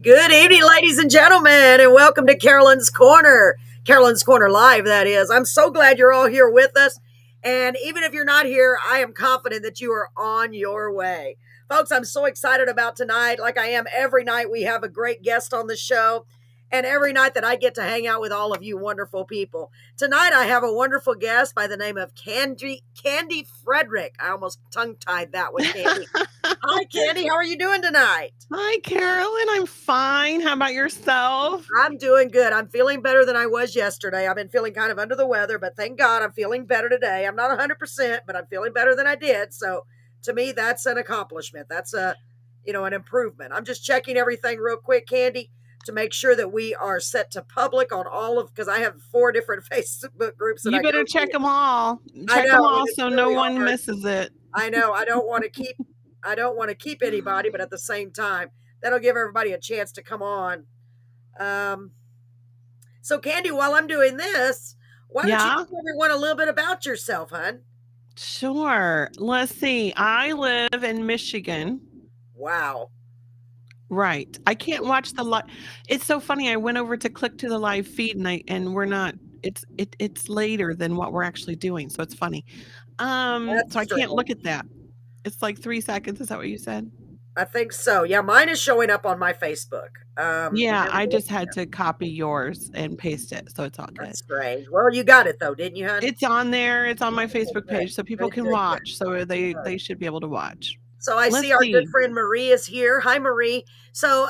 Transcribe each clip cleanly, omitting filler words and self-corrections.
Good evening, ladies and gentlemen, and welcome to Carolyn's Corner. Carolyn's Corner Live, that is. I'm so glad you're all here with us. And even if you're not here, I am confident that you are on your way. Folks, I'm so excited about tonight. Like I am every night, we have a great guest on the show. And every night that I get to hang out with all of you wonderful people. Tonight, I have a wonderful guest by the name of Kandy Fredrick. I almost tongue-tied that one, Kandy. Hi, Kandy. How are you doing tonight? Hi, Carolyn. I'm fine. How about yourself? I'm doing good. I'm feeling better than I was yesterday. I've been feeling kind of under the weather, but thank God I'm feeling better today. I'm not 100%, but I'm feeling better than I did. So to me, that's an accomplishment. That's an improvement. I'm just checking everything real quick, Kandy, to make sure that we are set to public on all of, because I have 4 different Facebook groups that You I better go check to. them all. I Check them know, all it's so no really one hard. misses it. I know. I don't want to keep anybody, but at the same time, that'll give everybody a chance to come on. So, Kandy, while I'm doing this, why don't you Yeah, tell everyone a little bit about yourself, hon? sure. Let's see. I live in Michigan. Wow. Right. I can't watch the live. It's so funny. I went over to click to the live feed and we're not. It's later than what we're actually doing, so it's funny. That's So I can't look strange. at that. It's like 3 seconds. Is that what you said? I think so. Yeah, mine is showing up on my Facebook. Yeah, I just had to copy yours and paste it, so it's all good. That's strange. Well, you got it though, didn't you, hon? It's on there, it's on my Okay, Facebook good. page, so people Good, can good, good. watch, so they Good. they should be able to watch. So I see Let's our good see. friend Marie is here. Hi, Marie. So,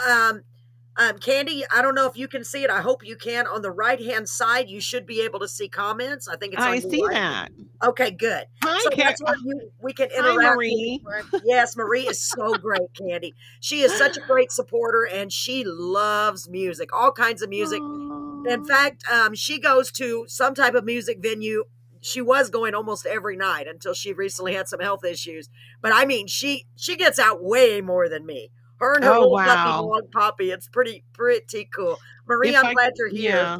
Kandy, I don't know if you can see it. I hope you can. On the right-hand side, you should be able to see comments. I think it's I on your see right. that. Okay, good. Hi, So that's where we can Hi, interact with each Marie. other. Yes, Marie is so great, Kandy. She is such a great supporter, and she loves music, all kinds of music. In Aw. fact, she goes to some type of music venue. She was going almost every night until she recently had some health issues. But I mean, she gets out way more than me. Her and her Oh, little puppy wow. dog Poppy. It's pretty cool. Marie, If I'm I glad you're here. Yeah.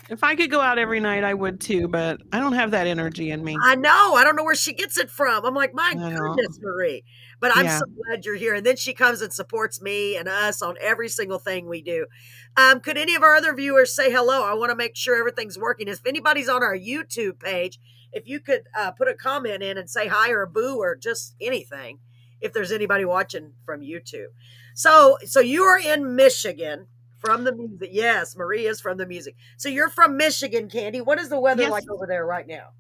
If I could go out every night, I would too, but I don't have that energy in me. I know. I don't know where she gets it from. I'm like, my I don't. goodness, Marie. But I'm Yeah. so glad you're here. And then she comes and supports me and us on every single thing we do. Could any of our other viewers say hello? I want to make sure everything's working. If anybody's on our YouTube page, if you could put a comment in and say hi or a boo or just anything, if there's anybody watching from YouTube. So you are in Michigan from the music. Yes, Marie is from the music. So you're from Michigan, Kandy. What is the weather Yes, like over there right now?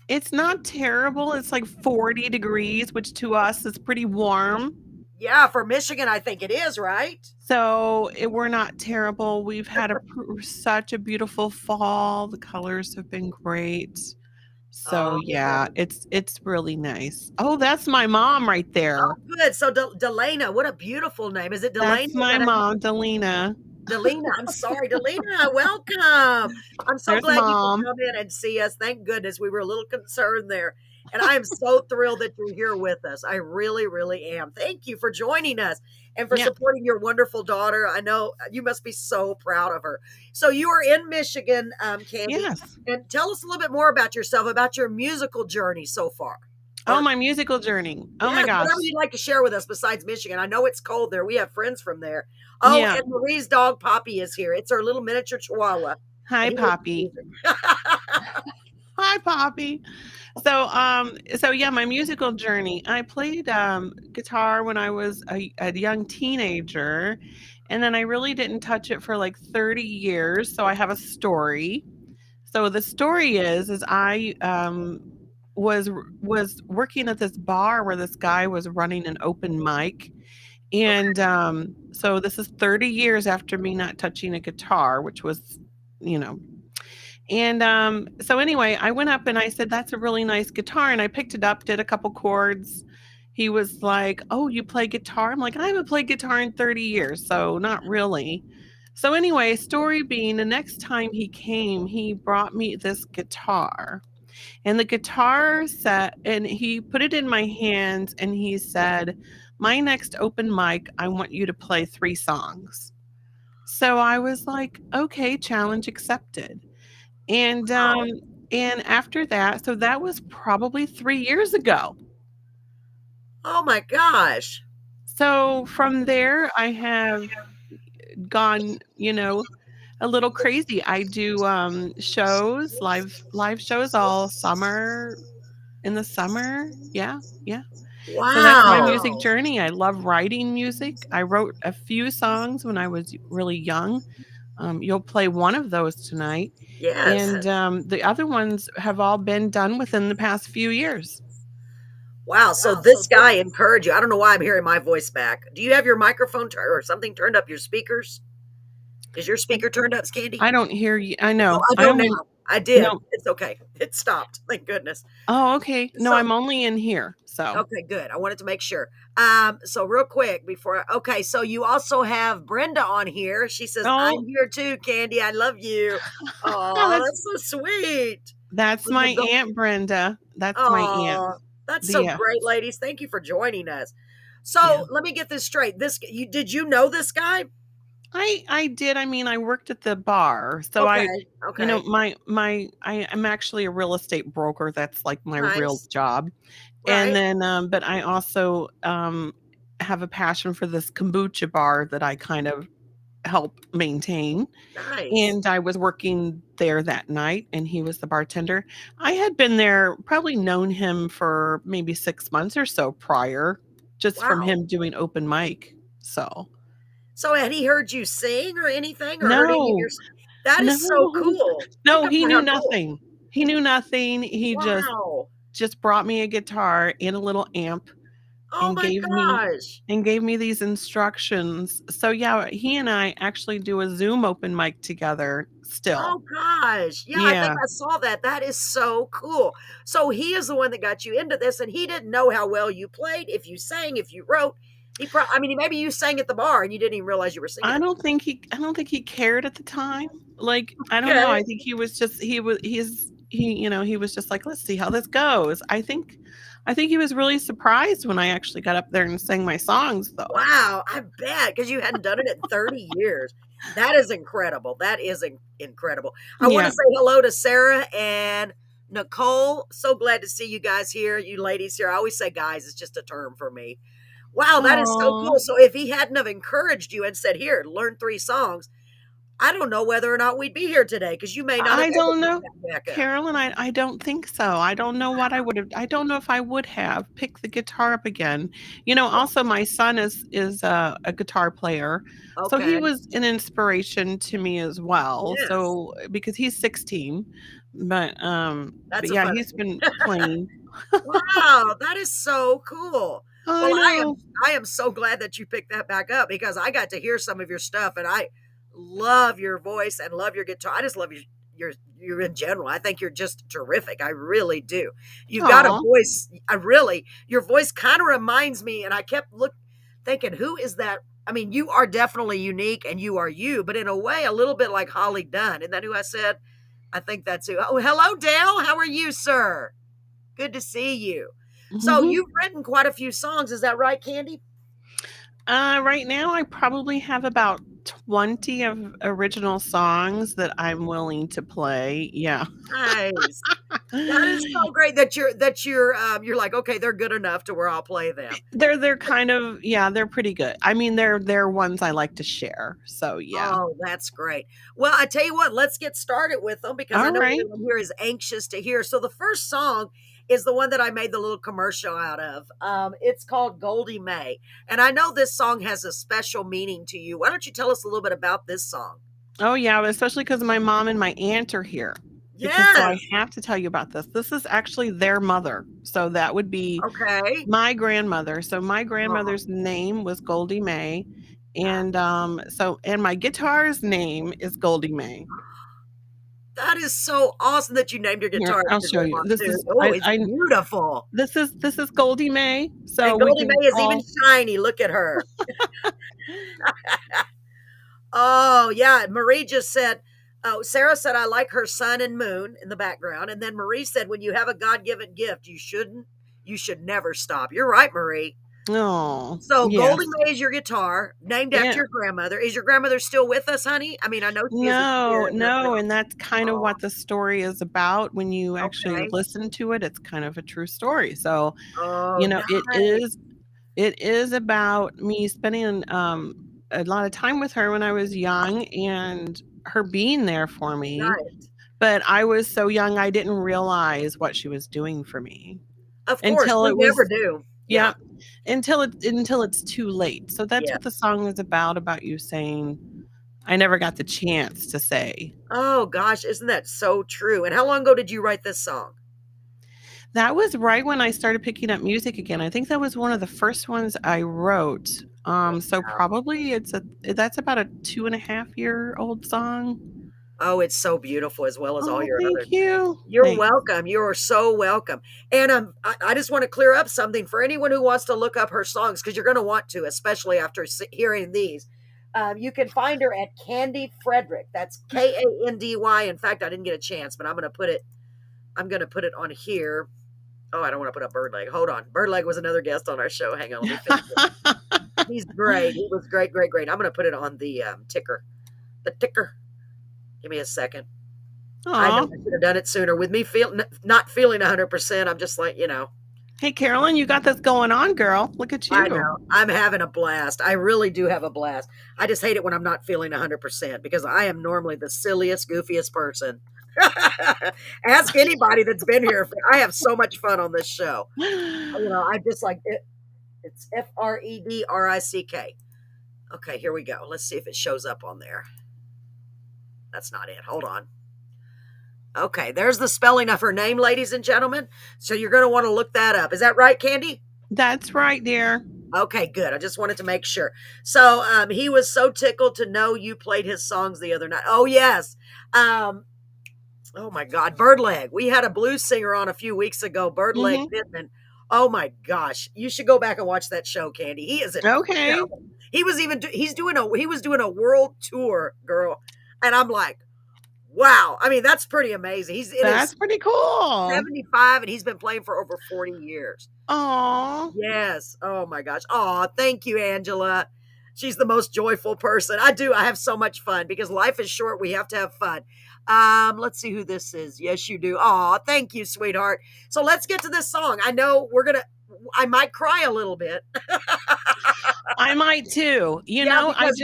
it's not terrible. It's like 40 degrees, which to us is pretty warm. Yeah, for Michigan, I think it is, right? So we're not terrible. We've had such a beautiful fall. The colors have been great. So yeah, Oh, it's really nice. Oh, that's my mom right there. good. So Delana, what a beautiful name. Is it Delana? That's my mom, Delina. Delina, I'm sorry, Delina, welcome. I'm so There's glad you could mom. come in and see us. Thank goodness. We were a little concerned there. And I am so thrilled that you're here with us. I really, really am. Thank you for joining us and for Yeah. supporting your wonderful daughter. I know you must be so proud of her. So you are in Michigan, Kandy. Yes. And tell us a little bit more about yourself, about your musical journey so far. Oh, my musical journey. Oh my Yeah, gosh. whatever you'd like to share with us besides Michigan. I know it's cold there. We have friends from there. Oh, Yeah. and Marie's dog Poppy is here. It's our little miniature chihuahua. Hi, He loves Poppy. music. Hi, Poppy. So yeah, my musical journey. I played guitar when I was a young teenager, and then I really didn't touch it for like 30 years. So I have a story. So the story is I was working at this bar where this guy was running an open mic, and so this is 30 years after me not touching a guitar, which was, you know, and so anyway, I went up and I said, "That's a really nice guitar." And I picked it up, did a couple chords. He was like, "Oh, you play guitar?" I'm like, "I haven't played guitar in 30 years, so not really." So anyway, story being, the next time he came, he brought me this guitar. And the guitar set, and he put it in my hands and he said, "My next open mic, I want you to play 3 songs." So I was like, "Okay, challenge accepted." And, Wow. and after that, so that was probably 3 years ago. Oh my gosh. So from there, I have gone, a little crazy. I do shows, live shows all summer in the summer. Yeah, yeah. So that's my music Wow. journey. I love writing music. I wrote a few songs when I was really young. You'll play one of those tonight. Yes. And the other ones have all been done within the past few years. Wow. So this guy encouraged you. I don't know why I'm hearing my voice back. Do you have your microphone or something turned up? Your speakers? Is your I, speaker turned up, Candy? I don't hear you. I Oh, know. I I don't only now. I did. no. It's okay. It stopped. Thank goodness. Oh, okay. No, So I'm only in here. So, okay, good. I wanted to make sure. So real quick before okay, so you also have Brenda on here. She says, oh, I'm here too, Candy. I love you. Oh, that's that's so sweet. that's With my the Aunt Brenda. That's my aunt. oh, that's so The great, ladies. Thank you for joining us. Yeah. So let me get this straight. This you did you know this guy? I did. I mean, I worked at the bar. So Okay, okay. I'm actually a real estate broker. That's like my real Nice. job. And Right. then but I also have a passion for this kombucha bar that I kind of help maintain. Nice. And I was working there that night and he was the bartender. I had been there, probably known him for maybe 6 months or so prior, just from Wow. him doing open mic. So, So had he heard you sing or anything or heard any of your no. that No. is so cool. Put No, it up he for knew how cool. nothing. He knew nothing. He Wow. just brought me a guitar and a little amp Oh and my gosh. gave me these instructions. So yeah, he and I actually do a Zoom open mic together still. Oh gosh. Yeah, I think Yeah. I saw that. That is so cool. So he is the one that got you into this and he didn't know how well you played, if you sang, if you wrote. I mean, maybe you sang at the bar and you didn't even realize you were singing at I don't think he cared at the time. Like, I don't know. okay. I think he was just like, let's see how this goes. I think he was really surprised when I actually got up there and sang my songs though. Wow, I bet because you hadn't done it in 30 years. That is incredible. That is incredible. I want to Yeah. say hello to Sarah and Nicole. So glad to see you guys here, you ladies here. I always say guys, it's just a term for me. Wow, that is so Oh, cool. So if he hadn't have encouraged you and said, "Here, learn 3 songs," I don't know whether or not we'd be here today because you may not have I ever don't picked know. that back up. Carolyn, I don't think so. I don't know what I would have. I don't know if I would have picked the guitar up again. Also my son is a guitar player, so he Okay. was an inspiration to me as well. Yes. So because he's 16, but That's a yeah, fun he's been playing. Wow, that is so cool. Well, I know. I am so glad that you picked that back up because I got to hear some of your stuff and I love your voice and love your guitar. I just love your in general. I think you're just terrific. I really do. You've got a Aw. voice. I really your voice kind of reminds me and I kept thinking who is that? I mean, you are definitely unique and you are you, but in a way a little bit like Holly Dunn. Isn't that who I said? I think that's who. Oh, hello Dale. How are you, sir? Good to see you. So Mhm. you've written quite a few songs, is that right, Candy? Right now, I probably have about 20 of original songs that I'm willing to play. Yeah. Nice. That is so great that you're like, okay, they're good enough to where I'll play them. They're kind of yeah, they're pretty good. I mean, they're ones I like to share. So yeah. Oh, that's great. Well, I tell you what, let's get started with them because I All know right. everyone here is anxious to hear. So the first song is the one that I made the little commercial out of. It's called Goldie May. And I know this song has a special meaning to you. Why don't you tell us a little bit about this song? Oh yeah, especially because my mom and my aunt are here. Because so I Yes. have to tell you about this. This is actually their mother. So that would be Okay. my grandmother. So my Oh, grandmother's name was Goldie May. And and my guitar's name is Goldie May. that is so awesome that you named your Here, guitar I'll after show you. grandma too. Oh, it's beautiful. This is Goldie May. So And we Goldie can May is even all shiny. Look at her. Oh, yeah. Marie just said, oh, Sarah said, I like her sun and moon in the background. And then Marie said, when you have a God given gift, you should never stop. You're right, Marie. oh, So yes. Goldie May is your guitar, named after Yeah. your grandmother. Is your grandmother still with us, honey? I mean, I know she is in No, spirit and no, everything. and that's kind of Oh, what the story is about. When you actually okay. listen to it, it's kind of a true story. So, Oh, it nice. is about me spending a lot of time with her when I was young and her being there for me. Right. But I was so young, I didn't realize what she was doing for me Of course, until we it never was, do. Yeah. yeah, until it's too late. So that's Yeah. what the song is about you saying, I never got the chance to say. Oh gosh, isn't that so true? And how long ago did you write this song? That was right when I started picking up music again. I think that was one of the first ones I wrote. So probably that's about a 2.5-year-old song. Oh, it's so beautiful as well as all Oh, your thank other. you. You're Thanks. welcome. You are so welcome. And I just want to clear up something for anyone who wants to look up her songs because you're going to want to, especially after hearing these. You can find her at Kandy Fredrick. That's Kandy. In fact, I didn't get a chance, but I'm going to put it. I'm going to put it on here. Oh, I don't want to put up Birdleg. Hold on. Birdleg was another guest on our show. Hang on, let me finish it. He's great. He was great, great, great. I'm going to put it on the ticker. The ticker. Give me a second. I know Aw. I should have done it sooner. With me not feeling 100%, I'm just like, Hey, Carolyn, you got this going on, girl. Look at I you. know. I'm having a blast. I really do have a blast. I just hate it when I'm not feeling 100% because I am normally the silliest, goofiest person. Ask anybody that's been here. I have so much fun on this show. I just like it. It's Fredrick. Okay, here we go. Let's see if it shows up on there. That's not it. Hold on. Okay, there's the spelling of her name, ladies and gentlemen. So you're going to want to look that up. Is that right, Kandy? That's right, dear. Okay, good. I just wanted to make sure. So he was so tickled to know you played his songs the other night. Oh, yes. Oh, my God. Birdleg. We had a blues singer on a few weeks ago, Birdleg Hmm. Pittman. Oh, my gosh. You should go back and watch that show, Kandy. He is Okay. incredible. He was doing a world tour, girl. And I'm like, wow. I mean, that's pretty amazing. He's in That's his pretty cool. 75 and he's been playing for over 40 years. Aw. Yes. Oh my gosh. Oh, thank you, Angela. She's the most joyful person. I have so much fun because life is short. We have to have fun. Let's see who this is. Yes, you do. Oh, thank you, sweetheart. So let's get to this song. I might cry a little bit. I might too. Yeah, because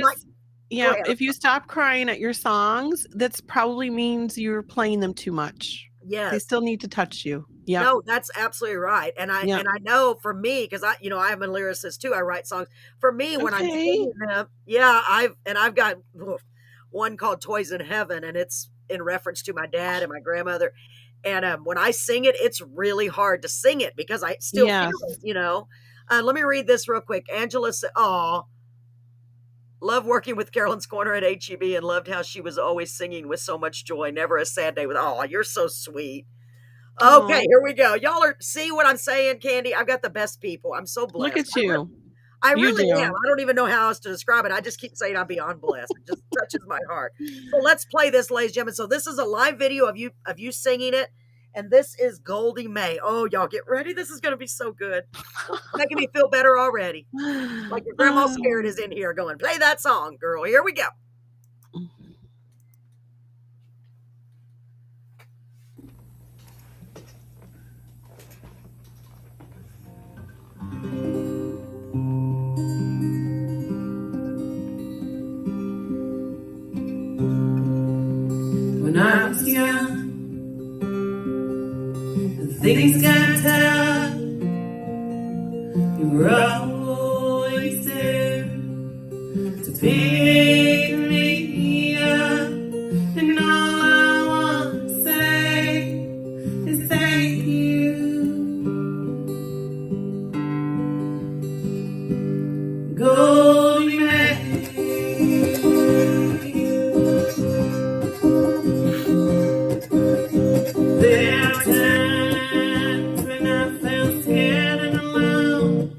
yeah, if you stop crying at your songs, that's probably means you're playing them too much. They yes. still need to touch you. Yeah. No, that's absolutely right. Yeah. And I know for me, because I'm a lyricist too. I write songs. For me, when I'm Okay. singing them, yeah, I've got one called Toys in Heaven, and it's in reference to my dad and my grandmother. And when I sing it, it's really hard to sing it because I still feel Yes. it. Let me read this real quick. Angela said, "Oh, love working with Carolyn's Corner at HEB and loved how she was always singing with so much joy. Never a sad day with, oh, you're so sweet." Okay, Oh, here we go. Y'all see what I'm saying, Kandy? I've got the best people. I'm so look blessed. at you. I You really am. do. I don't even know how else to describe it. I just keep saying I'm beyond blessed. It just touches my heart. So let's play this, ladies and gentlemen. So this is a live video of you singing it, and this is Goldie Mae. Oh, y'all get ready. This is going to be so good. Making me feel better already. Like your grandma spirit is in here going, play that song, girl. Here we go. When I was young, and things got tough, you were always there to pick me up. And all I want to say is thank you, Goldie Mae. There are times when I felt scared and alone,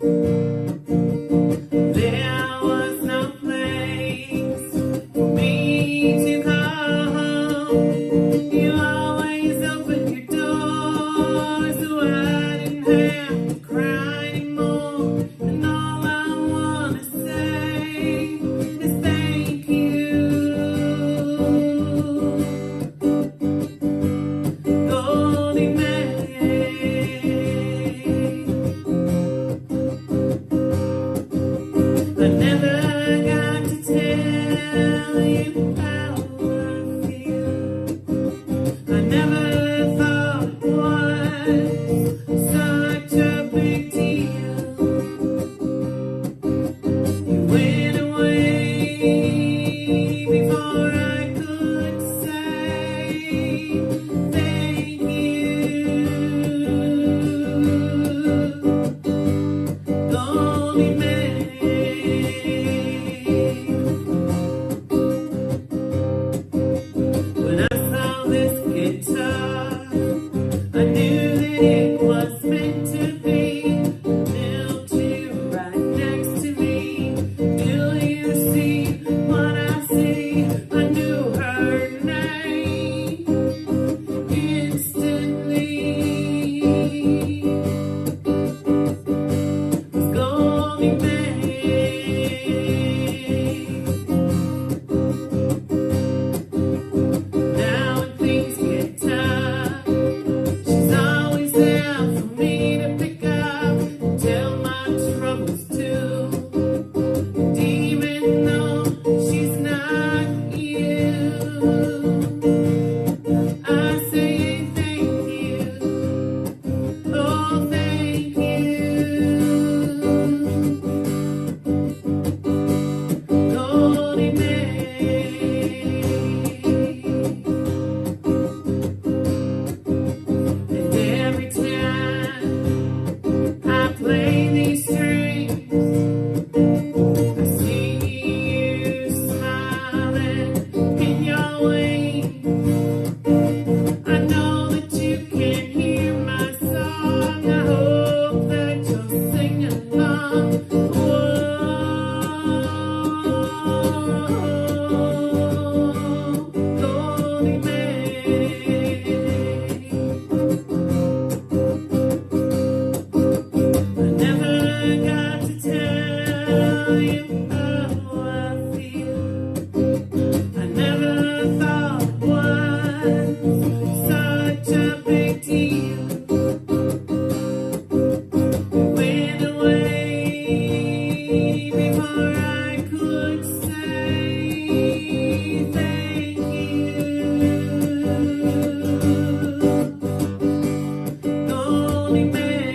such a big deal. You went away before I could say thank you. Lonely man. When I saw this guitar, I knew that it was meant to be. Built you right next to me. Will you see what I see? I knew her name instantly. Lonely man. Now when things get tough, she's always there for me to pick up and tell my troubles to. And even though she's not you, I say thank you. Oh, thank you. Lonely man. And every time I play these strings, I see you smiling in your wings. I know that you can hear my song. I hope that you'll sing along. Whoa, lonely man. I never got to tell you how I feel. I never thought it was such a big deal. You went away before I could say thank you. Lonely man,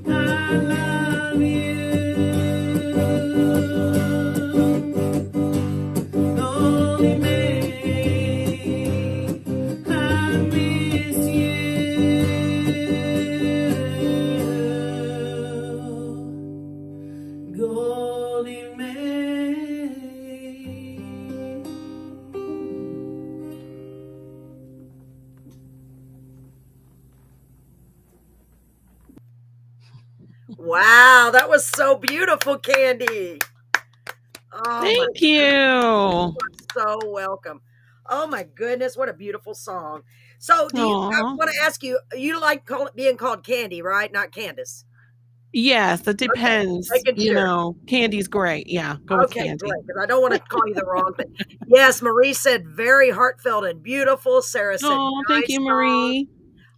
I love you. Lonely man, I miss you. Golden man. Wow, that was so beautiful, Kandy. Oh, Thank you. you're so welcome. Oh my goodness, what a beautiful song. So, I Aw. want to ask you, you like being called Kandy, right? Not Candace. Yes, it depends. Making You sure. know, Candy's great. Yeah, go with Okay, Candy. great. Because I don't want to call you the wrong thing. Yes, Marie said very heartfelt and beautiful. Sarah said Oh, thank nice you, song. Marie.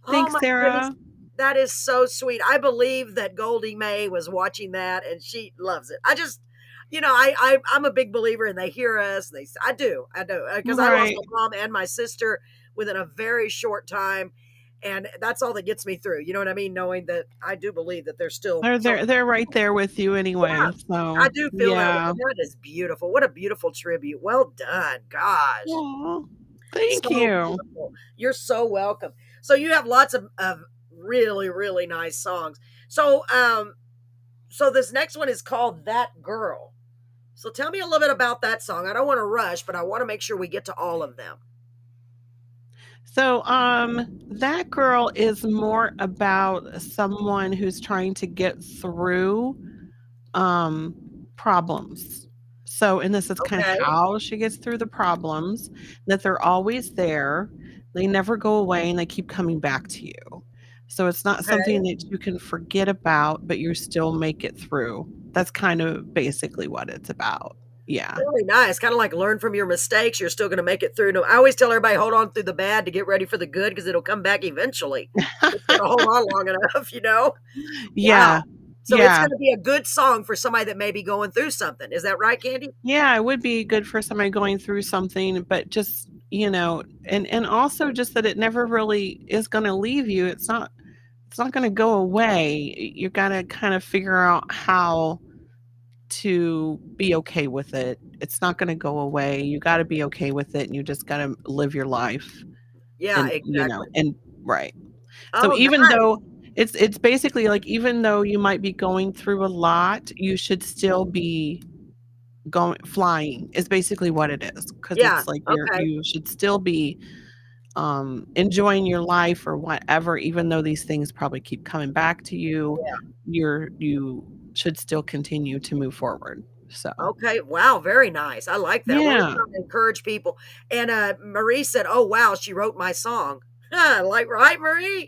Oh Thanks, my goodness. Sarah. That is so sweet. I believe that Goldie Mae was watching that and she loves it. I just, I'm a big believer and they hear us. I do, because I lost Right. my mom and my sister within a very short time, and that's all that gets me through. You know what I mean? Knowing that I do believe that there's still They're right there with you anyway. I So do feel that way. yeah. And that is beautiful. What a beautiful tribute. Well done. Gosh. Aw, thank So you. beautiful. You're so welcome. So you have lots of really, really nice songs. So so this next one is called That Girl. So tell me a little bit about that song. I don't want to rush, but I want to make sure we get to all of them. So that girl is more about someone who's trying to get through problems. So in this, it's kind of Okay. how she gets through the problems, that they're always there, they never go away, and they keep coming back to you. So it's not Okay. something that you can forget about, but you still make it through. That's kind of basically what it's about. Yeah. Really nice. Kind of like learn from your mistakes. You're still going to make it through. No, I always tell everybody hold on through the bad to get ready for the good because it'll come back eventually. Just gotta hold on long enough, Yeah. Wow. So it's Yeah. going to be a good song for somebody that may be going through something. Is that right, Kandy? Yeah, it would be good for somebody going through something, but just and also just that it never really is going to leave you. It's not going to go away. You got to kind of figure out how to be okay with it. It's not going to go away. You got to be okay with it, and you just got to live your life. Yeah, And exactly. and right. So Oh, even nice. though it's basically like, even though you might be going through a lot, you should still be going flying is basically what it is, because Yeah. it's like Okay. you should still be enjoying your life or whatever, even though these things probably keep coming back to you. You should still continue to move forward. So Okay. Wow. Very nice. I like that. We're just yeah. trying to encourage people. And Marie said, "Oh wow, she wrote my song." Like, right, Marie?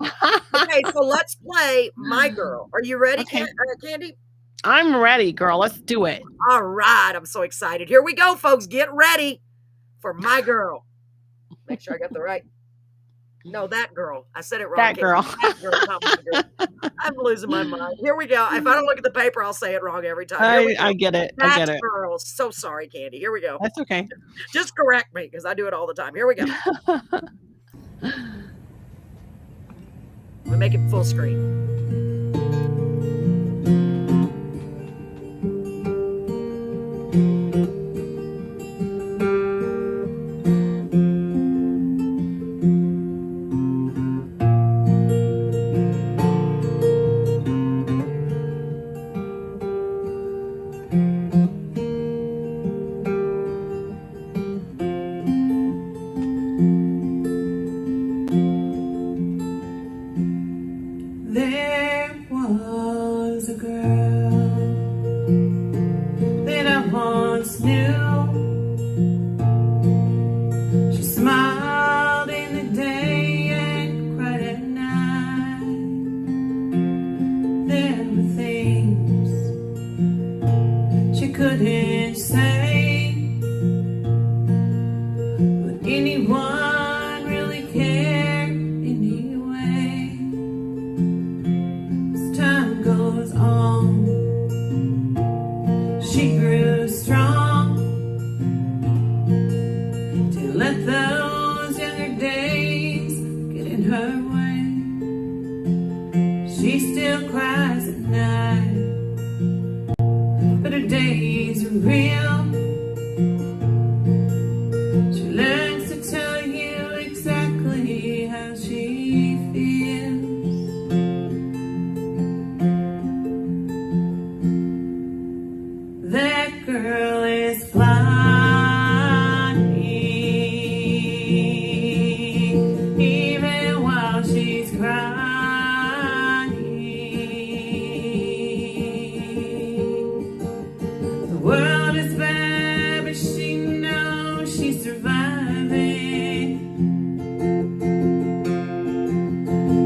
Okay, so let's play "My Girl." Are you ready, Okay. Candy? I'm ready, girl. Let's do it. All right. I'm so excited. Here we go, folks. Get ready for "My Girl." Make sure I got the right. No, that girl. I said it wrong, That Candy. girl. That girl, not my girl. I'm losing my mind. Here we go. If I don't look at the paper, I'll say it wrong every time. Here we I go. get it. I That get it. girl. So sorry, Candy. Here we go. That's okay. Just correct me because I do it all the time. Here we go. I'm gonna make it full screen. There was a girl that I once knew. She smiled in the day and cried at night. There were things she couldn't say, but anyone really cared anyway. As time goes on, she grew strong to let those younger days get in her way. She still cries at night, but her days are real. She learns to tell you exactly how she feels. That girl is flying, even while she's crying. The world is bad, but she knows she's surviving.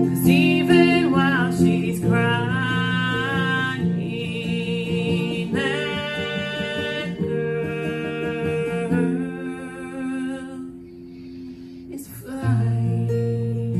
'Cause even while she's crying, that girl is flying.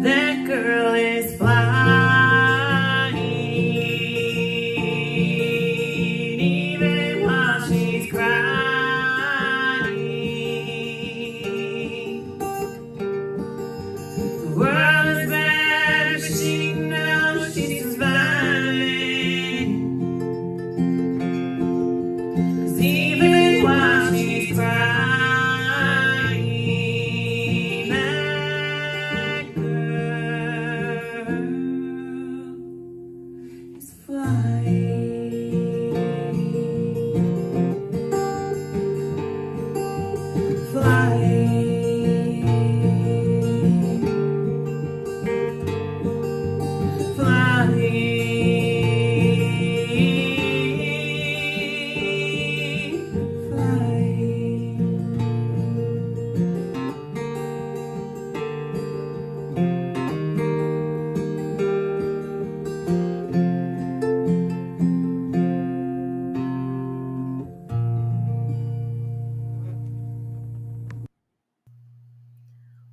That girl is flying, even while she's crying. The world is bad, but she knows she's surviving. 'Cause even while she's crying, that girl is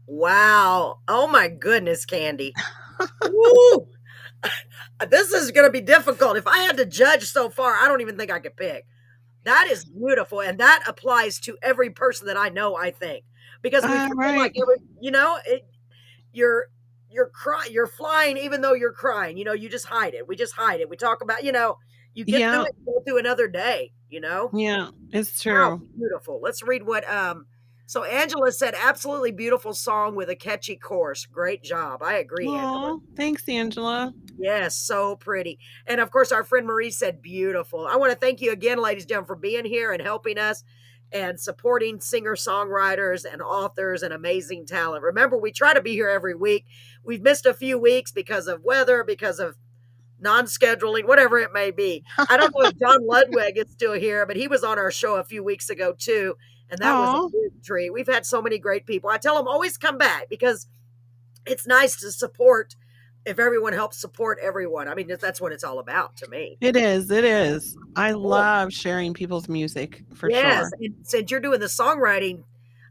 Wow. Oh my goodness, Kandy. Woo! This is going to be difficult. If I had to judge so far, I don't even think I could pick. That is beautiful, and that applies to every person that I know, I think. Because we feel like Right. you're flying even though you're crying. You just hide it. We just hide it. We talk about, you get through Yeah. it, go through another day. Yeah. It's Wow, true. beautiful. Let's read what so Angela said, absolutely beautiful song with a catchy chorus. Great job. I agree, Angela. Oh, thanks, Angela. Yes, so pretty. And of course, our friend Marie said beautiful. I want to thank you again, ladies and gentlemen, for being here and helping us and supporting singer songwriters and authors and amazing talent. Remember, we try to be here every week. We've missed a few weeks because of weather, because of non-scheduling, whatever it may be. I don't know if John Ludwig is still here, but he was on our show a few weeks ago too, and that was a Oh, big treat. We've had so many great people. I tell them always come back because it's nice to support if everyone helps support everyone. I mean, that's what it's all about to me. it is. It is. I Cool. love sharing people's music for Yes, sure. and since you're doing the songwriting,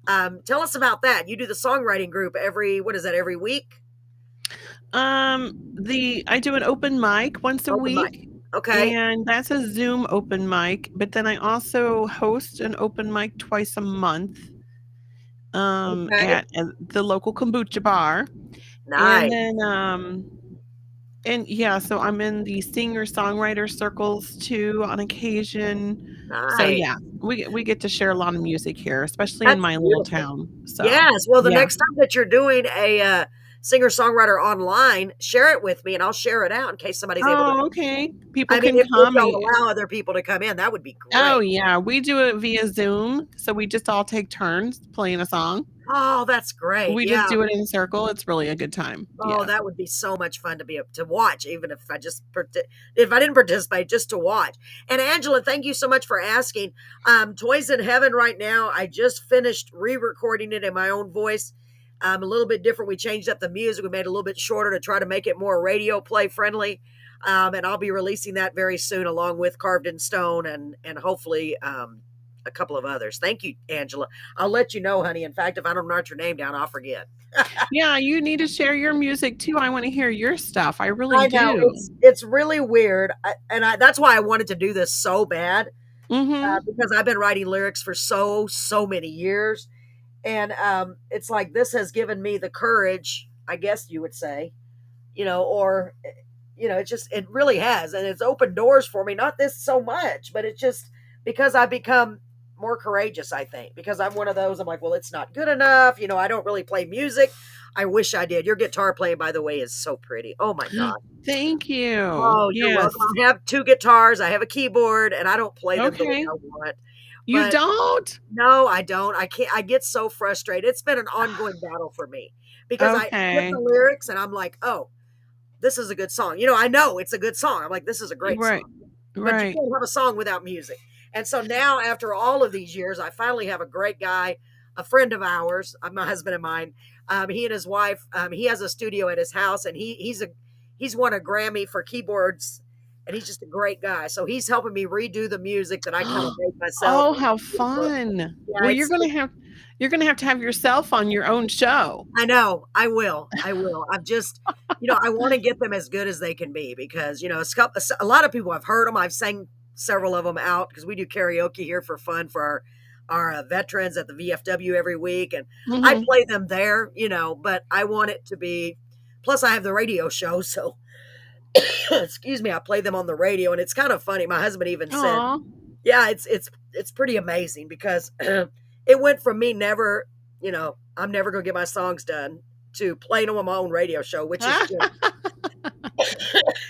tell us about that. You do the songwriting group every week? I do an open mic once a Open mic. week, Okay. and that's a Zoom open mic, but then I also host an open mic twice a month Okay. at the local kombucha bar. And Nice. then and yeah, so I'm in the singer-songwriter circles too on occasion. So Nice. yeah, we get to share a lot of music here, especially in That's my little beautiful. town. So, Yes. Well, the yeah. next time that you're doing a singer-songwriter online, share it with me and I'll share it out in case somebody's able to. Oh, okay. People I mean, can if come y'all allow other people to come in, that would be Oh, great. yeah, we do it via Zoom, so we just all take turns playing a song. Oh, that's great. We Yeah. just do it in a circle. It's really a good time. Oh, Yeah. that would be so much fun to be able to watch, even if if I didn't participate, just to watch. And Angela, thank you so much for asking. Toys in Heaven right now. I just finished re-recording it in my own voice. A little bit different. We changed up the music. We made it a little bit shorter to try to make it more radio play friendly. And I'll be releasing that very soon, along with Carved in Stone and hopefully a couple of others. Thank you, Angela. I'll let you know, honey. In fact, if I don't write your name down, I'll forget. Yeah, you need to share your music too. I wanna hear your stuff. I really I know do. it's really weird, that's why I wanted to do this so bad Mhm. because I've been writing lyrics for so many years, and it's like this has given me the courage, I guess you would say, or it really has, and it's opened doors for me. Not this so much, but it's just because I've become more courageous. I think because I'm one of those. I'm like, well, it's not good enough. I don't really play music. I wish I did. Your guitar playing, by the way, is so pretty. Oh my god. Thank you. Oh, you're Yes. welcome. I have 2 guitars, I have a keyboard, and I don't play them the way Okay. I want, You but don't? no, I don't. I can't. I get so frustrated. It's been an ongoing battle for me because I get Okay. the lyrics and I'm like, "Oh, this is a good song." I know it's a good song. I'm like, "This is a great Right. song." But you Right. can't have a song without music. And so now after all of these years, I finally have a great guy, a friend of ours, my husband and mine. He and his wife, he has a studio at his house and he's won a Grammy for keyboards, and he's just a great guy. So he's helping me redo the music that I kind of made myself. Oh, how fun. Yeah, Well, you're gonna have yourself on your own show. I know. I will. I'm just, I want to get them as good as they can be because, a lot of people have heard them. I've sang several of them out because we do karaoke here for fun for our veterans at the VFW every week. And I Mhm. play them there, but I want it to be, plus I have the radio show. So, excuse me, I play them on the radio and it's kind of funny. My husband even said, Aw. yeah, it's pretty amazing because it went from me never, I'm never gonna get my songs done to playing them on my own radio show, which is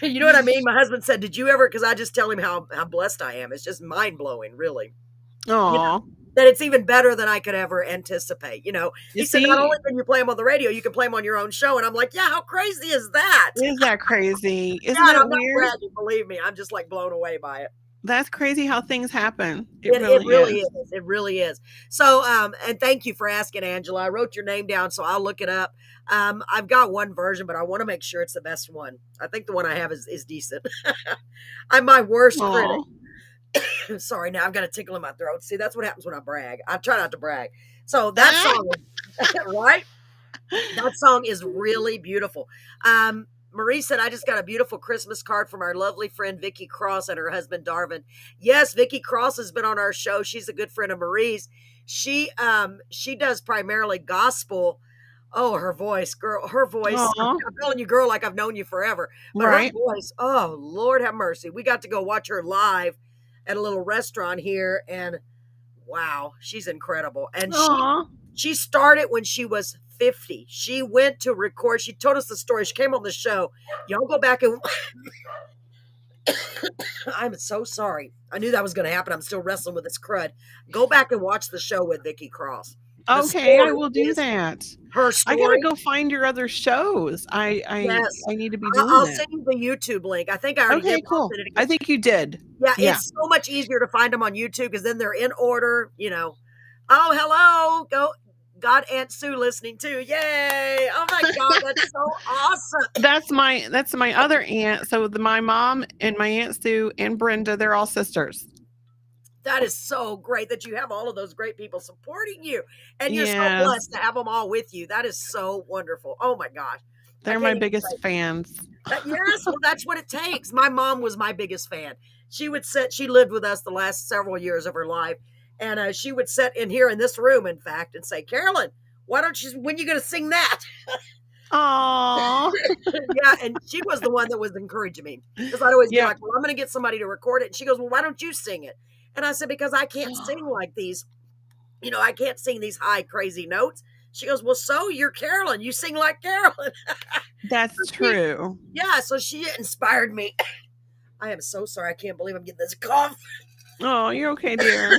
you know what I mean? My husband said, "Did you ever?" Because I just tell him how blessed I am. It's just mind blowing, really. Aw. That it's even better than I could ever anticipate. You He said, "Not see, only can you play them on the radio, you can play them on your own show." And I'm like, "Yeah, how crazy is that?" is that crazy? Yeah, Isn't and it I'm not weird? bragging, believe me. I'm just like blown away by it. That's crazy how things happen. It It really really is. is. It really is. So, and thank you for asking, Angela. I wrote your name down, so I'll look it up. I've got one version, but I want to make sure it's the best one. I think the one I have is decent. I'm my worst critic. Aw. Sorry, now I've got a tickle in my throat. See, that's what happens when I brag. I try not to brag. So that song, right? That song is really beautiful. Marie said, I just got a beautiful Christmas card from our lovely friend Vicky Cross and her husband Darvin. Yes, Vicky Cross has been on our show. She's a good friend of Marie's. She does primarily gospel. Oh, her voice, girl, her voice. Aw. I'm calling you girl like I've known you forever. But her Right. voice, oh Lord have mercy. We got to go watch her live at a little restaurant here, and wow, she's incredible. And Aw. she started when she was 50. She went to record. She told us the story. She came on the show. Y'all go back and I'm so sorry. I knew that was going to happen. I'm still wrestling with this crud. Go back and watch the show with Vicky Cross. The Okay, I story will do is that. her I gotta story. go find your other shows. Yes. I need to be I'll doing that. send you the YouTube link. I think I already Okay, did. but I'll cool. send it again. I think you did. Yeah, Yeah. it's so much easier to find them on YouTube because then they're in order, Oh, hello. Go. Got Aunt Sue listening too. Yay. Oh my God. That's so awesome. That's my other aunt. So my mom and my Aunt Sue and Brenda, they're all sisters. That is so great that you have all of those great people supporting you. And you're so Yes. blessed to have them all with you. That is so wonderful. Oh my gosh. They're can't my even biggest say- fans. Yes, well, that's what it takes. My mom was my biggest fan. She lived with us the last several years of her life. And she would sit in here in this room, in fact, and say, Carolyn, when are you going to sing that? Aw. Yeah, and she was the one that was encouraging me. Because I'd always be Yeah. like, well, I'm going to get somebody to record it. And she goes, well, why don't you sing it? And I said, because I can't sing like these. I can't sing these high, crazy notes. She goes, well, so you're Carolyn. You sing like Carolyn. That's true. Yeah, so she inspired me. I am so sorry. I can't believe I'm getting this cough. Oh, you're okay, dear.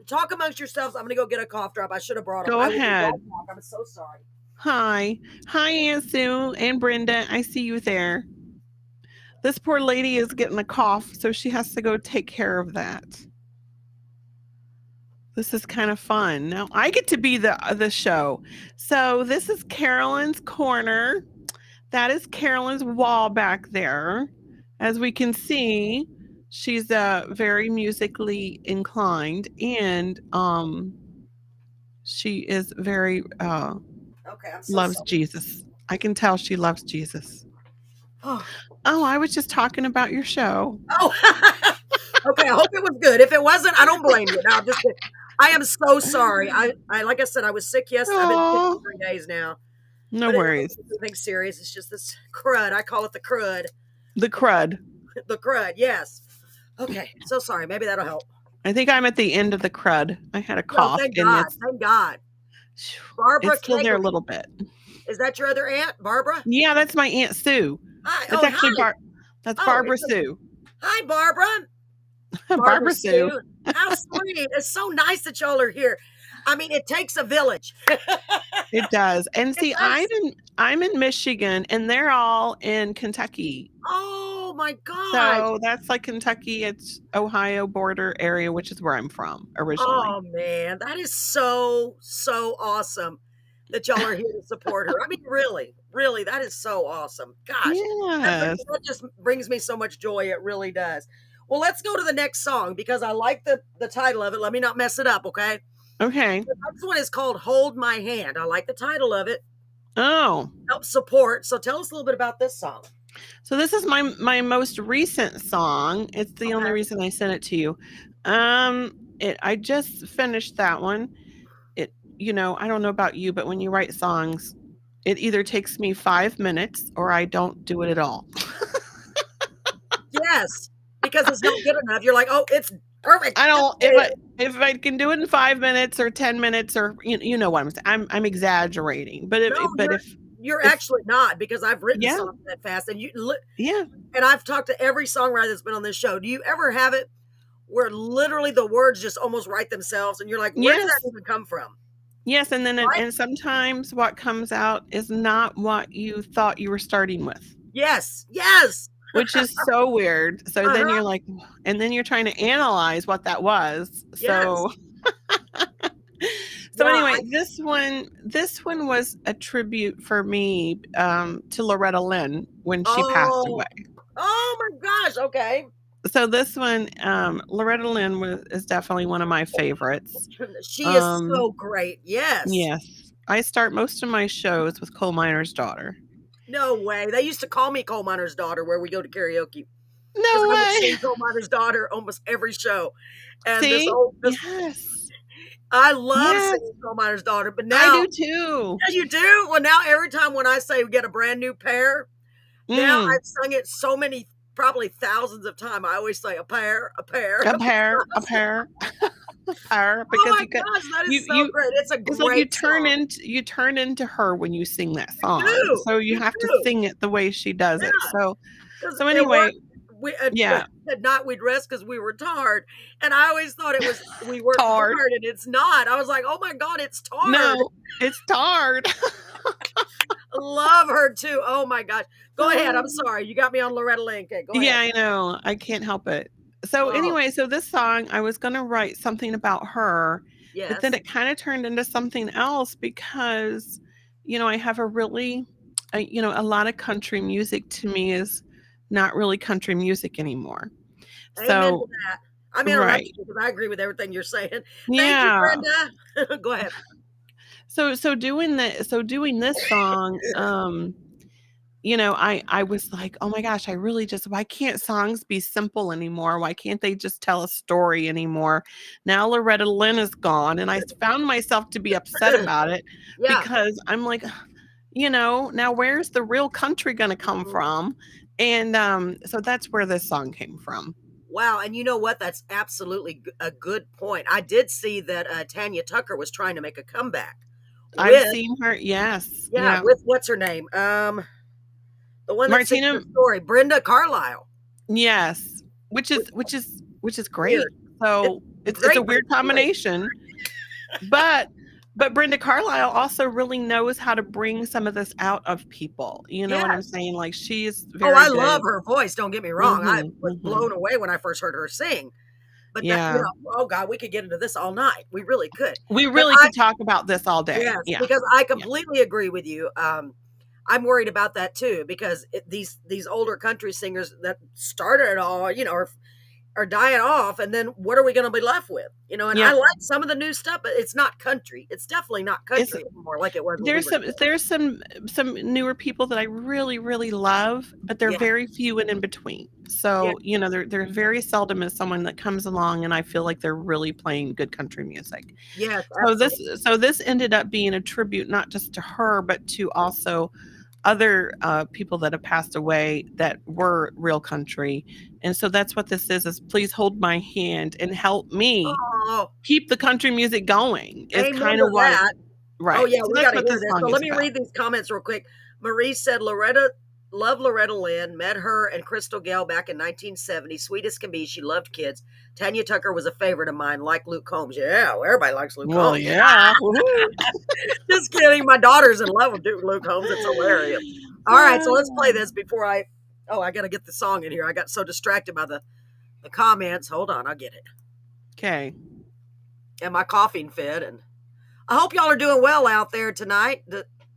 Talk amongst yourselves. I'm going to go get a cough drop. I should have brought them. Go I will be ahead. right back. I'm so sorry. Hi. Hi, Aunt Sue and Brenda. I see you there. This poor lady is getting a cough, so she has to go take care of that. This is kind of fun. Now I get to be the show. So this is Carolyn's corner. That is Carolyn's wall back there. As we can see, she's very musically inclined, and she is very Okay, I'm so loves sorry. Jesus. I can tell she loves Jesus. Oh. Oh, I was just talking about your show. Oh. Okay, I hope it was good. If it wasn't, I don't blame you. No, I'm just kidding. I am so sorry. I like I said, I was sick yesterday. I've been Aw. sick for 3 days now. No But it worries. wasn't anything serious. It's just this crud. I call it the crud. The crud. The crud, yes. Okay, so sorry. Maybe that'll help. I think I'm at the end of the crud. I had a No, cough, thank and God. Thank God. Barbara it's still there a Kegley. little bit. Is that your other aunt, Barbara? Yeah, that's my Aunt Sue. Hi. It's actually hi. that's Oh, Barbara it's a- Sue. Hi, Barbara. Barbara Sue. How sweet. It's so nice that y'all are here. I mean, it takes a village. It does. And see, does. I'm in Michigan, and they're all in Kentucky. Oh my God. So that's like Kentucky. It's Ohio border area, which is where I'm from originally. Oh man, that is so awesome. that y'all are here to support her. I mean, really, really, that is so awesome. Gosh, Yes. that just brings me so much joy. It really does. Well, let's go to the next song because I like the title of it. Let me not mess it up, okay? Okay. The next one is called Hold My Hand. I like the title of it. Oh. Help support. So tell us a little bit about this song. So this is my most recent song. It's the only reason I sent it to you. I just finished that one. I don't know about you, but when you write songs, it either takes me 5 minutes or I don't do it at all. Yes, because it's not good enough. You're like, oh, it's perfect. I don't if I can do it in 5 minutes or 10 minutes or you know what I'm saying. I'm exaggerating. But you're actually not, because I've written Yeah. songs that fast, and yeah. and I've talked to every songwriter that's been on this show. Do you ever have it where literally the words just almost write themselves, and you're like, where did that Yes. even come from? Yes, and then Right? and sometimes what comes out is not what you thought you were starting with. Yes, yes. Which is so weird. So then Uh-huh. you're like, and then you're trying to analyze what that was. So Yeah, anyway, this one was a tribute for me to Loretta Lynn when she passed away. Oh my gosh, okay. So this one, Loretta Lynn is definitely one of my favorites. She is so great. Yes. Yes. I start most of my shows with Coal Miner's Daughter. No way. They used to call me Coal Miner's Daughter where we go to karaoke. No I would way. sing Coal Miner's Daughter almost every show. And See? yes. I love singing Coal Miner's Daughter, but now I do too. Yeah, you do? Well, now every time when I say we get a brand new pair, now I've sung it so many, probably thousands of times. I always say a pair, a pair, a pair, a pair. Because oh my gosh, that is so great. It's a great like song. you turn into her when you sing that song. do. So you have to sing it the way she does it. So Anyway, yeah. At night we'd rest because we were tired, and I always thought we were Tard. tired, and it's not. I was like, oh my god, it's tard. No, it's tard. Love her too. Oh my gosh. Go ahead. I'm sorry. You got me on Loretta Lynn. Go ahead. Yeah, I know. I can't help it. So anyway, so this song, I was going to write something about her, but then it kind of turned into something else because, I have a really, a lot of country music to me is not really country music anymore. Amen to that. I'm interrupting you because I agree with everything you're saying. Thank you, Brenda. Go ahead. So doing this song, I was like, oh my gosh, why can't songs be simple anymore? Why can't they just tell a story anymore? Now Loretta Lynn is gone, and I found myself to be upset about it because I'm like, now where's the real country going to come from? And so that's where this song came from. Wow. And you know what? That's absolutely a good point. I did see that Tanya Tucker was trying to make a comeback. I've seen her. Yes. Yeah. With what's her name? The one that sings the story, Brenda Carlisle. Yes. Which is great. Weird. So it's a weird combination. But Brenda Carlisle also really knows how to bring some of this out of people. You know what I'm saying? Like, she's very I good. love her voice. Don't get me wrong. I was blown away when I first heard her sing. But oh God, we could get into this all night. We really could. We really could talk about this all day. Yes, because I completely agree with you. I'm worried about that too, because these older country singers that started it all, are dying off, and then what are we going to be left with? And I like some of the new stuff, but it's not country. It's definitely not country anymore like it was. There's some newer people that I really, really love, but they're very few and in between. So they're very seldom as someone that comes along and I feel like they're really playing good country music. Yes. So this ended up being a tribute not just to her, but to also other people that have passed away that were real country. And so that's what this is please hold my hand and help me keep the country music going. It's kind of what right. Oh yeah, so we got to hear this. So let me read these comments real quick. Marie said love Loretta Lynn, met her and Crystal Gale back in 1970. Sweet as can be. She loved kids. Tanya Tucker was a favorite of mine, like Luke Combs. Yeah, well, everybody likes Luke Combs. Yeah. Just kidding. My daughter's in love with Luke Combs. It's hilarious. All right, so let's play this before I got to get the song in here. I got so distracted by the comments. Hold on, I'll get it. Okay. And my coughing fit. And I hope y'all are doing well out there tonight,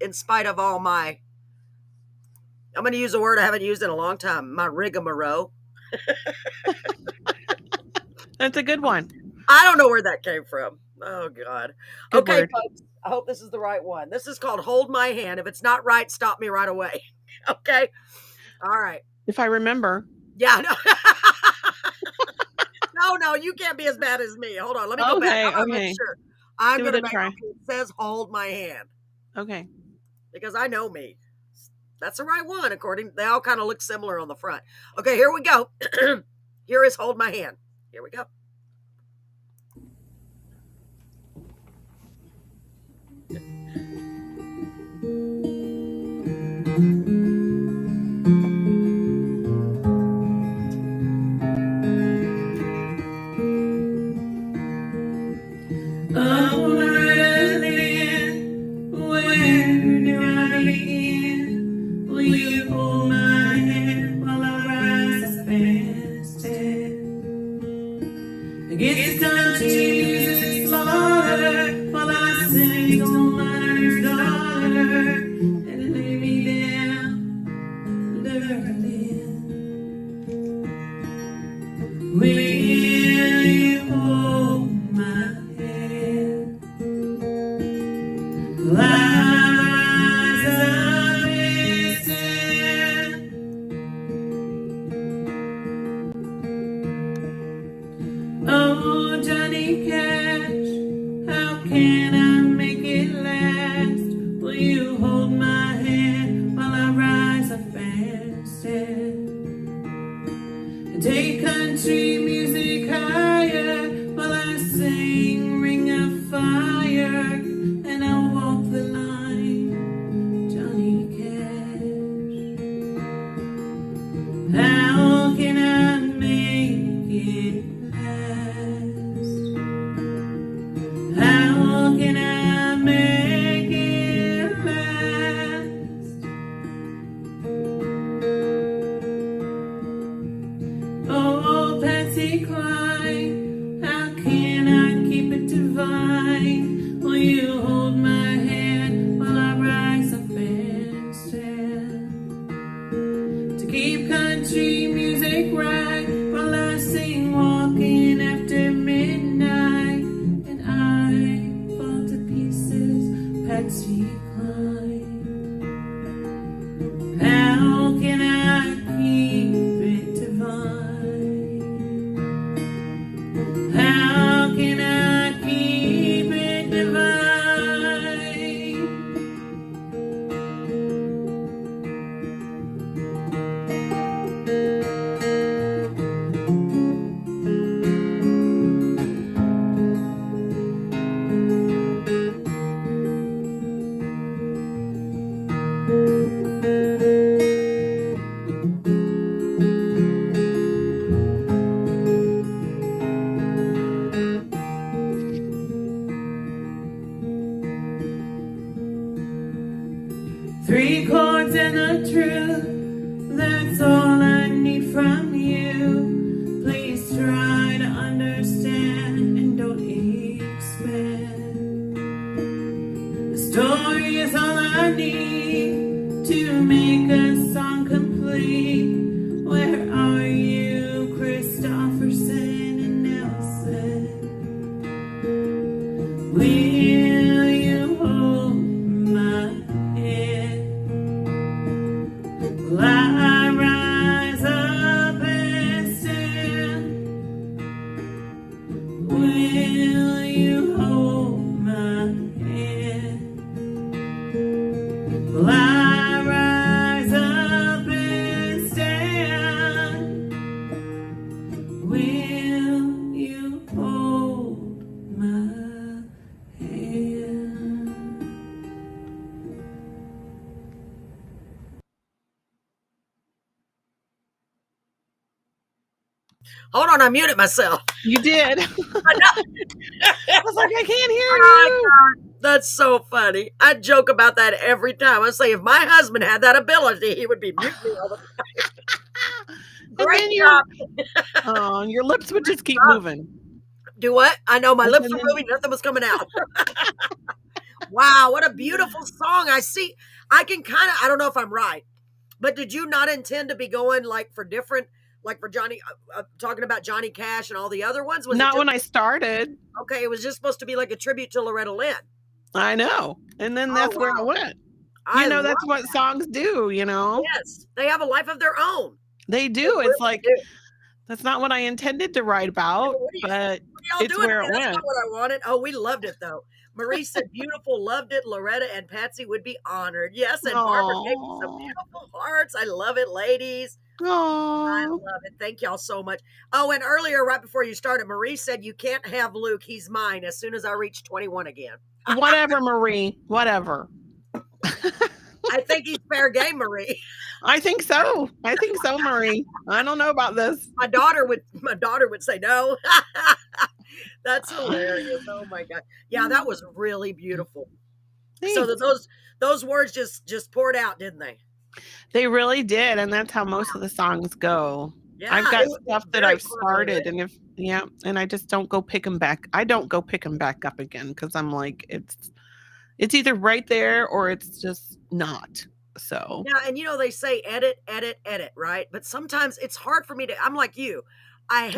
in spite of all my, I'm going to use a word I haven't used in a long time, my rigmarole. That's a good one. I don't know where that came from. Oh, God. Good Okay, word. folks. I hope this is the right one. This is called Hold My Hand. If it's not right, stop me right away. Okay? All right. If I remember. Yeah, no. No, you can't be as bad as me. Hold on. Let me go back. I'm going to make sure. I'm going to make sure it says Hold My Hand. Okay. Because I know me. That's the right one, they all kind of look similar on the front. Okay, here we go. Here is Hold My Hand. Here we go. Oh, Johnny Cash, how can I make it last? Will you hold my hand while I rise up and stand? And take country music higher while I sing Ring of Fire, and I'll walk the line, Johnny Cash. How can I make it last? How can I make it last? Oh, Patsy Cline, how can I keep it divine? Will you hold my hand while I rise up and stand? To keep country music right while I sing Walking After Midnight, and I fall to pieces, Patsy Cline. How can I keep it divine? How can I keep it divine? Three chords and a truth, that's all I need from you. Please try to understand and don't expand. The story is all I need to make a song complete. Where are you, Christopherson and Nelson? Will you hold my hand? Will I rise up and stand? Will you hold my hand? Will I rise up and stand? Will you hold my hand? Hold on, I muted myself. You did. I was like, I can't hear Oh, you. God, that's so funny. I joke about that every time. I say if my husband had that ability, he would be muting me all the time. Great job. Oh, your lips would just keep moving. Do what? I know my And lips were then- moving, nothing was coming out. Wow, what a beautiful song. I can kind of, I don't know if I'm right, but did you not intend to be going like for different, like for Johnny, talking about Johnny Cash and all the other ones? Was it Not just, when I started. okay, it was just supposed to be like a tribute to Loretta Lynn. I know. And then that's where it went. I love That's what songs do, Yes, they have a life of their own. They do. They It's really like, do. that's not what I intended to write about, but Y'all it's doing where it. it That's went. not what I wanted. Oh, we loved it though. Marie said, beautiful, loved it. Loretta and Patsy would be honored. Yes, and Barbara gave me some Aw. beautiful hearts. I love it, ladies. I Aw. love it. Thank y'all so much. Oh, and earlier, right before you started, Marie said, you can't have Luke. He's mine as soon as I reach 21 again. Whatever, Marie. Whatever. I think he's fair game, Marie. I think so. Marie. I don't know about this. My daughter would say no. That's hilarious. Oh my God. Yeah, that was really beautiful. Thanks. So those words just poured out, didn't they? They really did, and that's how most of the songs go. Yeah, I've got it was stuff that very I've started, and and I just don't go pick them back. I don't go pick them back up again because I'm like, it's either right there or it's just not. So yeah, and they say edit, right? But sometimes it's hard for me to. I'm like you. I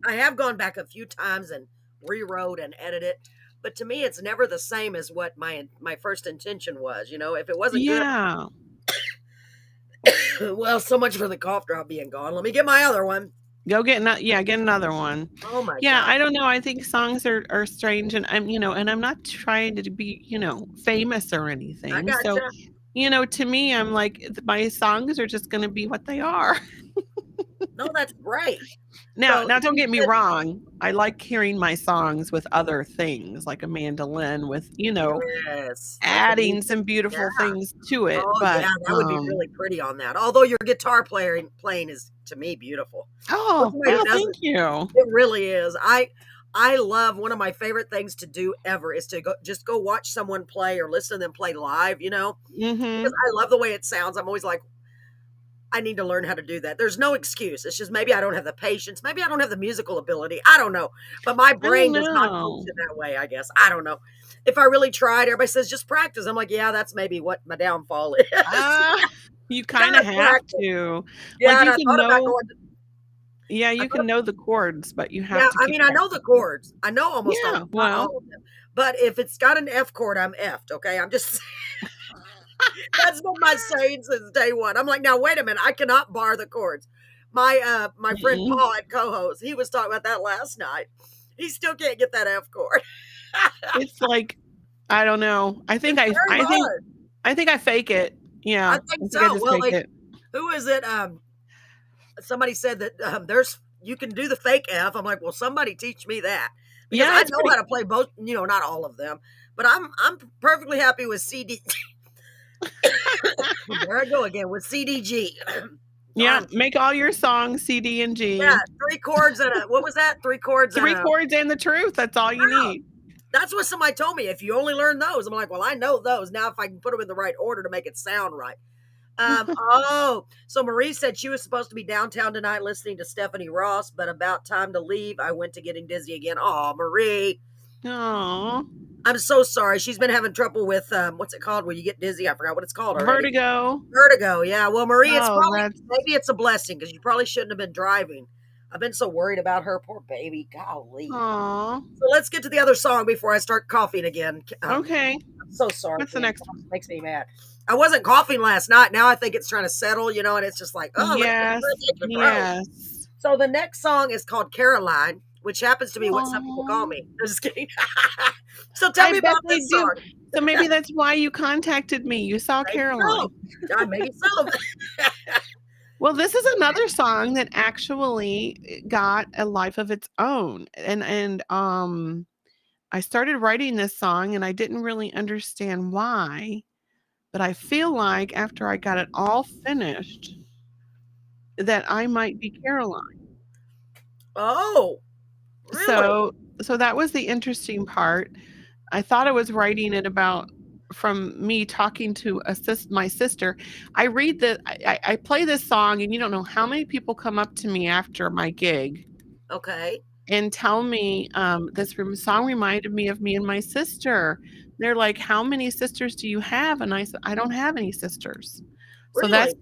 have gone back a few times and rewrote and edited, but to me, it's never the same as what my first intention was. If it wasn't good. Well, so much for the cough drop being gone. Let me get my other one. Go get another one. Oh my God. I don't know. I think songs are strange, and and I'm not trying to be, famous or anything. I gotcha. So, to me, I'm like, my songs are just going to be what they are. No, that's great. Now, don't get me wrong. I like hearing my songs with other things, like a mandolin with, yes, adding some beautiful things to it. Oh, but yeah, that would be really pretty on that. Although your guitar playing is, to me, beautiful. Oh, well, thank you. It really is. I love, one of my favorite things to do ever is to go watch someone play or listen to them play live, because I love the way it sounds. I'm always like, I need to learn how to do that. There's no excuse. It's just maybe I don't have the patience. Maybe I don't have the musical ability. I don't know. But my brain does not function that way, I guess. I don't know. If I really tried, everybody says just practice. I'm like, yeah, that's maybe what my downfall is. You kind of have to. Yeah, like, you can know. You can know the chords, but you have to. I mean, I know the chords. I know almost all of them. But if it's got an F chord, I'm effed. Okay, I'm just. That's been my saying since day one. I'm like, now wait a minute, I cannot bar the chords. My friend Paul at co-host, he was talking about that last night. He still can't get that F chord. It's like, I don't know. I think I fake it. Yeah, I think so. Well, who is it? Somebody said that you can do the fake F. I'm like, well, somebody teach me that. Because I know how to play both. Not all of them, but I'm perfectly happy with CD. There I go again with CDG. Yeah, make all your songs CD and G. Yeah, 3 chords and what was that? 3 chords. 3 chords and the truth. That's all you need. That's what somebody told me. If you only learn those, I'm like, well, I know those now. If I can put them in the right order to make it sound right. So Marie said she was supposed to be downtown tonight listening to Stephanie Ross, but about time to leave, I went to getting dizzy again. Oh, Marie. Oh, I'm so sorry. She's been having trouble with what's it called when you get dizzy? I forgot what it's called already. Vertigo. Yeah. Well, Marie, maybe it's a blessing because you probably shouldn't have been driving. I've been so worried about her, poor baby. Golly. Aww. So let's get to the other song before I start coughing again. Okay. I'm so sorry. What's the next one? Makes me mad. I wasn't coughing last night. Now I think it's trying to settle, and it's just like, oh, yes. So the next song is called Caroline, which happens to be what some people call me. I'm just kidding. So tell me about this song. So maybe that's why you contacted me. You saw Caroline. Yeah, maybe so. Well, this is another song that actually got a life of its own. And I started writing this song and I didn't really understand why, but I feel like after I got it all finished that I might be Caroline. Oh. Really? So that was the interesting part. I thought I was writing it from me talking to my sister. I play this song and you don't know how many people come up to me after my gig. Okay. and tell me, this song reminded me of me and my sister. They're like, how many sisters do you have? And I said, I don't have any sisters. So Really? that's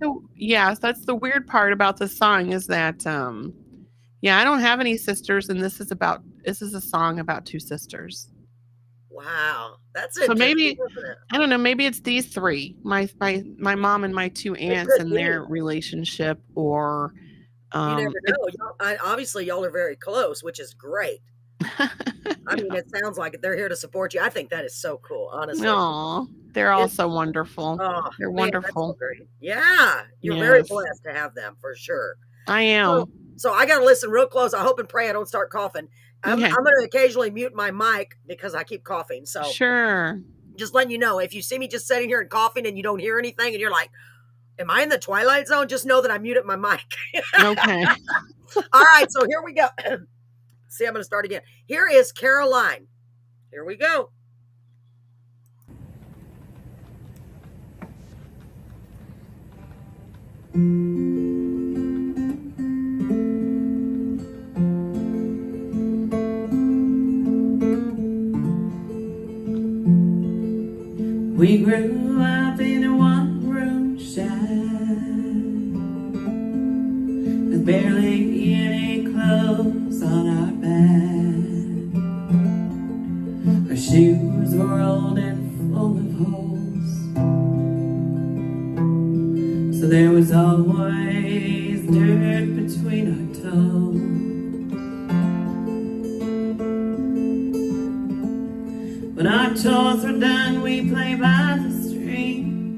the weird part about the song is that, I don't have any sisters. And this is a song about two sisters. Wow. That's So interesting, maybe, isn't it? I don't know, maybe it's these three, my mom and my two It aunts could and be. their relationship, or, You never it, know. Obviously, y'all are very close, which is great. I mean, it sounds like they're here to support you. I think that is so cool, honestly. Aw, they're all It's, so wonderful. oh, They're man, that's so wonderful. great. Yeah, you're very Yes, blessed to have them for sure. I am. So I got to listen real close. I hope and pray I don't start coughing. I'm Okay, going to occasionally mute my mic because I keep coughing. So sure. just letting you know, if you see me just sitting here and coughing and you don't hear anything and you're like, am I in the twilight zone? Just know that I muted my mic. Okay. All right, so here we go. See, I'm going to start again. Here is Caroline. Here we go. We grew up in a one-room shack with barely any clothes on our back. Our shoes were old and full of holes, so there was always dirt between our toes. When our chores were done, we play by the stream.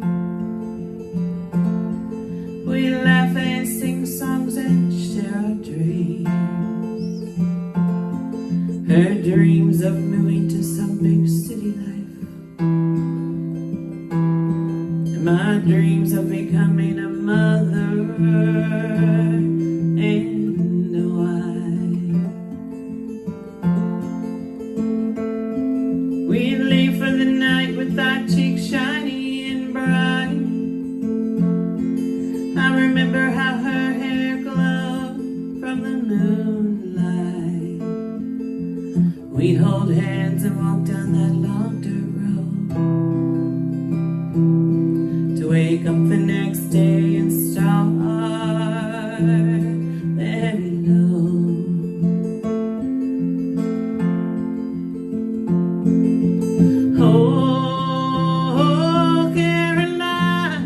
We laugh and sing songs and share our dreams. Her dreams of moving to some big city life, and my dreams of becoming a mother and a wife. We'd leave for the night with our cheeks shiny and bright. I remember how her hair glowed from the moonlight. We'd hold hands and walk down that long dirt road to wake up the next day and start very low. Oh, Caroline,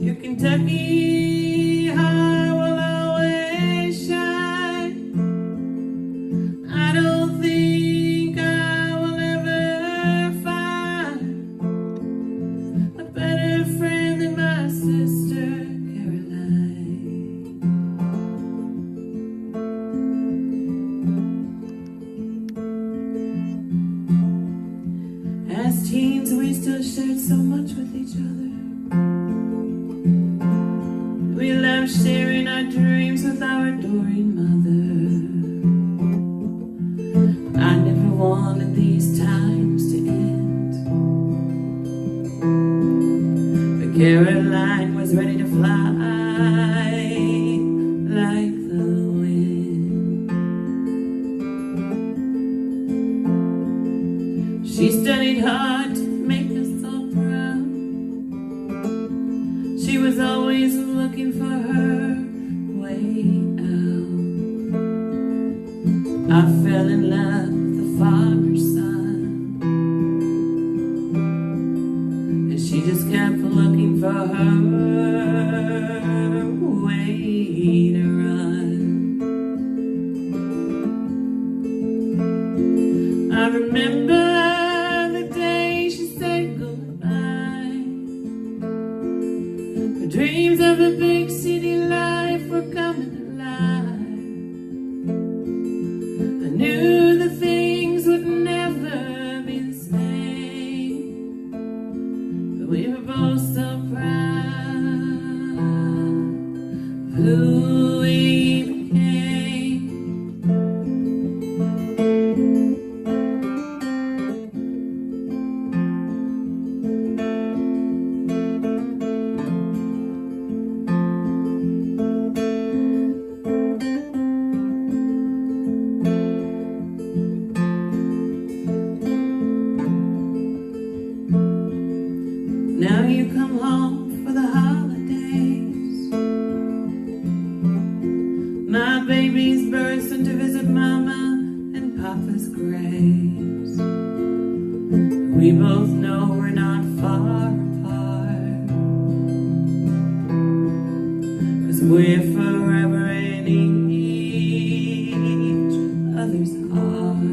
your Kentucky heart will always shine. I don't think I will ever find a better friend than my sister Caroline. As teens, we still shared so much with each other. We loved sharing our dreams with our adoring mother. I never wanted these times to end, but Caroline was ready to fly like the wind. She studied hard to make us all proud. She was always looking for her way out. I fell in love with the farmer's son, and she just kept looking for her way to run. I remember the day she said goodbye. Her dreams of a big city life were coming alive. I knew the things would never My baby's bursting to visit Mama and Papa's graves. We both know we're not far apart, 'cause we're forever in each other's hearts.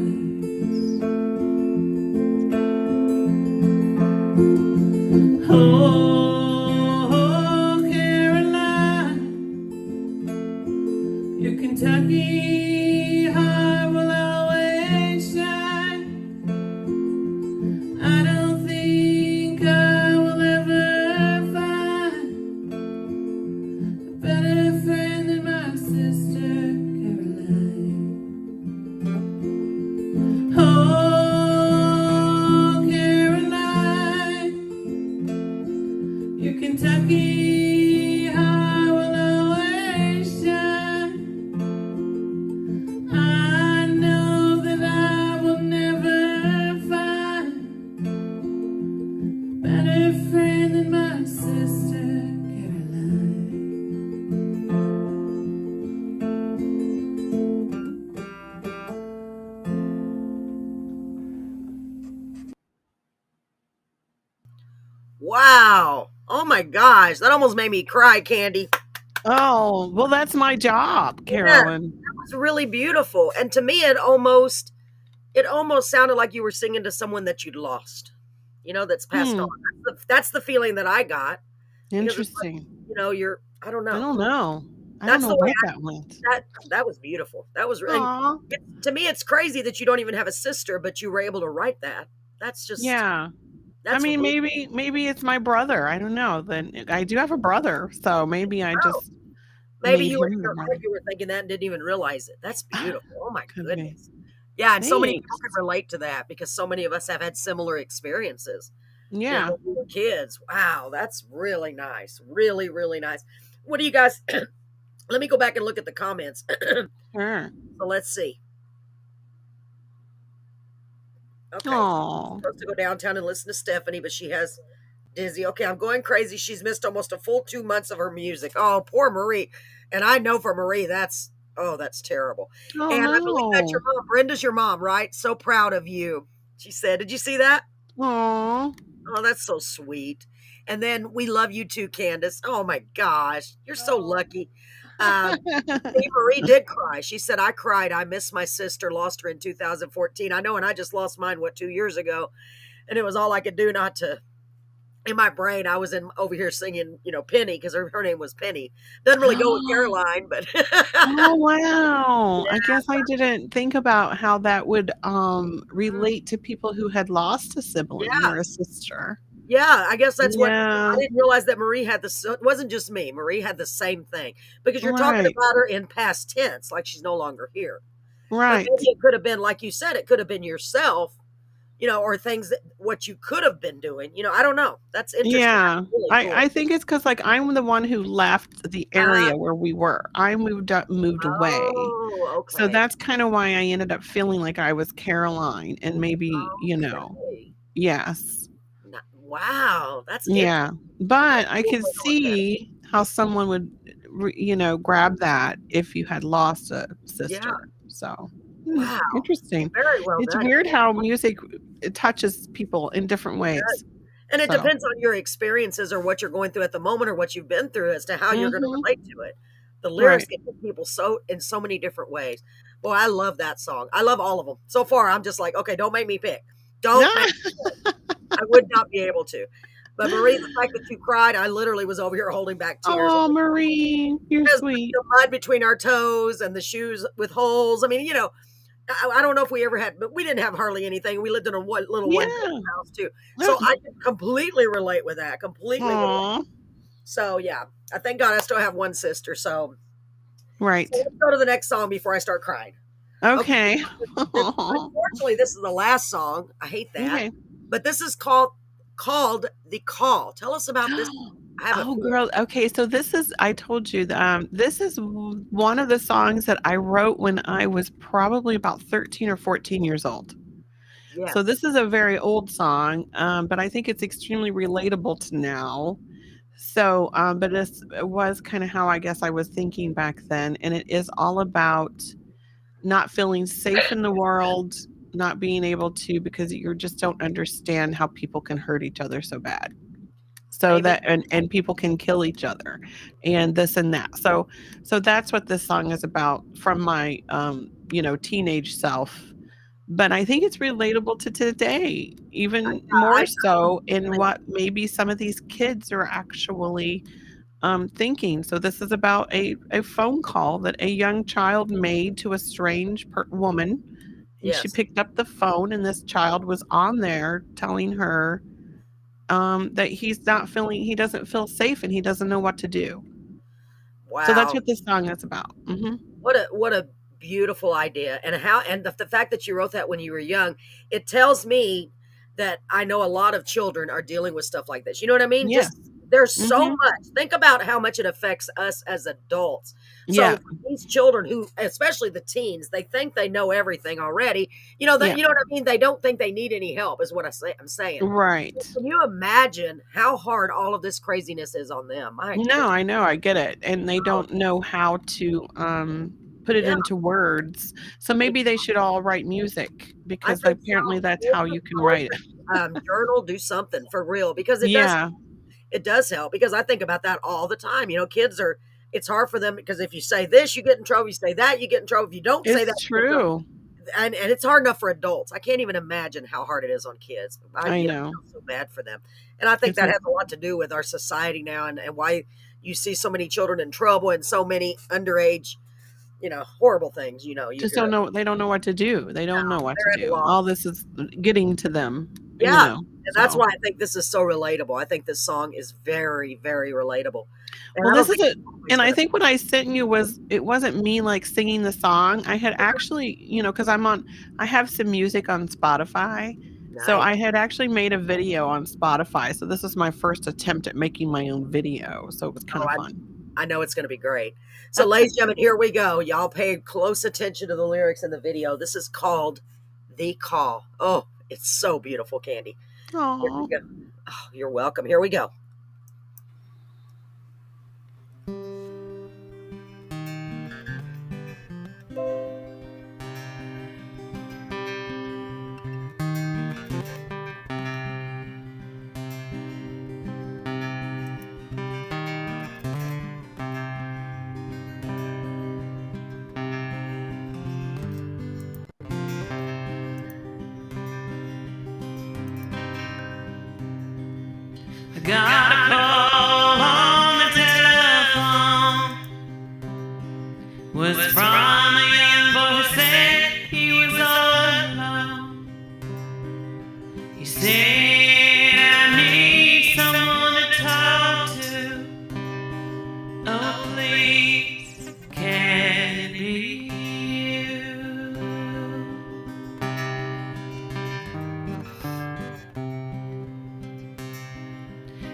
Oh, Caroline, your Kentucky heart will always shine. I don't think I will ever find a better friend than my sister Caroline. Oh, Caroline, your Kentucky heart will always shine. I know that I will never find a better friend than my sister Caroline. Wow. Oh my gosh. That almost made me cry, Kandy. Oh, well, that's my job, Carolyn. That was really beautiful. And to me, it almost sounded like you were singing to someone that you'd lost, that's passed on. That's the feeling that I got. Because it's like, Interesting. I don't know. I don't know. I That's don't the know way where that went. That was beautiful. That was really, Aw. to me, it's crazy that you don't even have a sister, but you were able to write that. That's just, Yeah. I that's mean, really, maybe it's my brother. I don't know. Then I do have a brother, so maybe I just maybe made you were in him the your heart, brother. you were thinking that and didn't even realize it. That's beautiful. Oh my Could be. goodness. Yeah, and so many people Thanks. can relate to that because so many of us have had similar experiences. Yeah. When we were kids. Wow, that's really nice. Really, really nice. What do you guys let me go back and look at the comments. Sure. So let's see. Okay. Oh. Supposed to go downtown and listen to Stephanie, but she has dizzy. Okay, I'm going crazy. She's missed almost a full 2 months of her music. Oh, poor Marie. And I know for Marie, that's terrible. Oh And I believe that's your no. mom. Brenda's your mom, right? So proud of you. She said, did you see that? Aw. Oh, that's so sweet. And then we love you too, Candace. Oh my gosh, you're so lucky. Marie did cry. She said, I cried. I miss my sister, lost her in 2014. I know, and I just lost mine, 2 years ago? And it was all I could do not to, in my brain, I was over here singing, Penny, because her name was Penny. Doesn't really go with Caroline, but Oh wow. I guess I didn't think about how that would relate to people who had lost a sibling or a yes. sister. Yeah, I guess that's what I Yeah. didn't realize, that Marie had it wasn't just me. Marie had the same thing, because you're talking Right. about her in past tense, like she's no longer here. But Right. maybe it could have been, like you said, it could have been yourself, or things what you could have been doing. I don't know. That's interesting. Yeah. That's really cool. I think it's because like I'm the one who left the area where we were. I moved away. Oh, So okay. that's kind of why I ended up feeling like I was Caroline and maybe, Okay. yes. Wow, that's Yeah. But I cool could to know that. see how someone would, grab that if you had lost a Yeah. sister. So, Wow. interesting. Very well It's done. weird how music it touches people in different ways. And it So. depends on your experiences or what you're going through at the moment or what you've been through as to how you're going to Mhm. relate to it. The lyrics Right. get to people in so many different ways. Boy, I love that song. I love all of them. So far, I'm just like, okay, don't make me pick. Don't make me pick. I would not be able to. But Marie, the fact that you cried, I literally was over here holding back tears. Oh, Marie, you're Because sweet. the mud between our toes and the shoes with holes. I mean, I don't know if we ever had, but we didn't have hardly anything. We lived in a little Yeah. one house too. So I can completely relate with that. Completely relate. Aw. So yeah, I thank God I still have one sister. So Right. let's go to the next song before I start crying. Okay. Unfortunately, this is the last song. I hate that. Okay. But this is called The Call. Tell us about this. I have Oh, girl. Okay, so I told you that this is one of the songs that I wrote when I was probably about 13 or 14 years old. Yes. So this is a very old song, but I think it's extremely relatable to now. So, but it was kind of how I guess I was thinking back then. And it is all about not feeling safe in the world, not being able to, because you just don't understand how people can hurt each other so bad. So Amen. that and people can kill each other and this and that. So that's what this song is about from my teenage self. But I think it's relatable to today, even I more so in what maybe some of these kids are actually thinking. So this is about a phone call that a young child made to a strange woman, and she yes. picked up the phone, and this child was on there telling her that he doesn't feel safe, and he doesn't know what to do. So that's Wow. what this song is about. What a beautiful idea. And the fact that you wrote that when you were young, it tells me that I know a lot of children are dealing with stuff like this. You know what I mean? Yeah. Just there's so hmm much. Think about how much it affects us as adults. So Yeah. for these children who, especially the teens, they think they know everything already. Yeah. You know what I mean? They don't think they need any help, is what I'm saying. Right. Can you imagine how hard all of this craziness is on them? My No, goodness. I know, I get it, and they don't know how to put it Yeah, into words. So maybe they should all write music, I because think apparently so. that's how you can write it. Journal, do something for real because Yeah, it does help because I think about that all the time. Kids are it's hard for them because if you say this, you get in trouble. You say that, you get in trouble. If you don't say that, it's you get in trouble. true. And it's hard enough for adults. I can't even imagine how hard it is on kids. I I know. feel so bad for them. And I think It's that a has a lot to do with our society now and why you see so many children in trouble and so many underage, horrible things, you just hear. don't know they don't know what to do. They don't know what to They're at a do. All loss. this is getting to them, Yeah. And that's so why I think this is so relatable. I think this song is very, very relatable. And well, I don't this is think a anybody's and I gonna think what I sent you was it wasn't me, like, singing the song. I had actually, because I have some music on Spotify, so nice. I had actually made a video on Spotify, so this is my first attempt at making my own video, so it was Oh, kinda fun. I know it's gonna be great. So, ladies and gentlemen, here we go. Y'all pay close attention to the lyrics in the video. This is called The Call. Oh, it's so beautiful, Candy. Here we Aw. go. Oh, you're welcome. Here we go. I got a call on the telephone. Was from a young boy who said he was all alone. He said, I need someone to talk to. Oh, please, can it be you?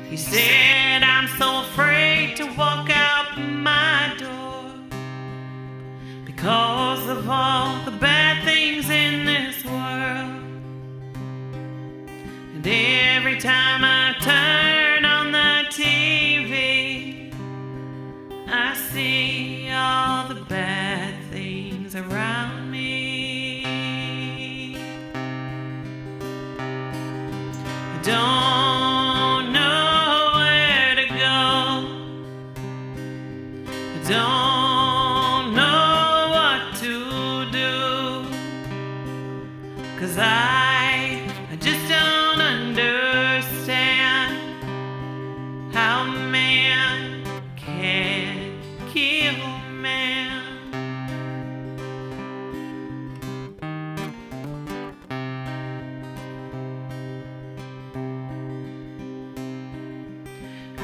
He said, I'm so afraid to walk out my door because of all the bad things in this world. And every time I turn on the TV, I see all the bad things around me. I don't know where to go. I don't know what to do. 'Cause I just don't understand how man can kill man.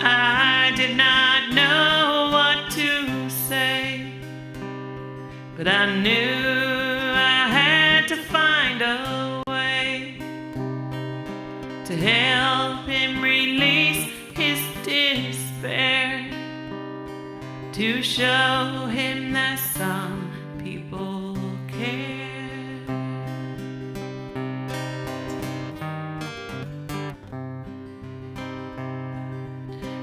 I did not know what to say, but I knew I had to find a way to help him release his despair, to show him that some people care.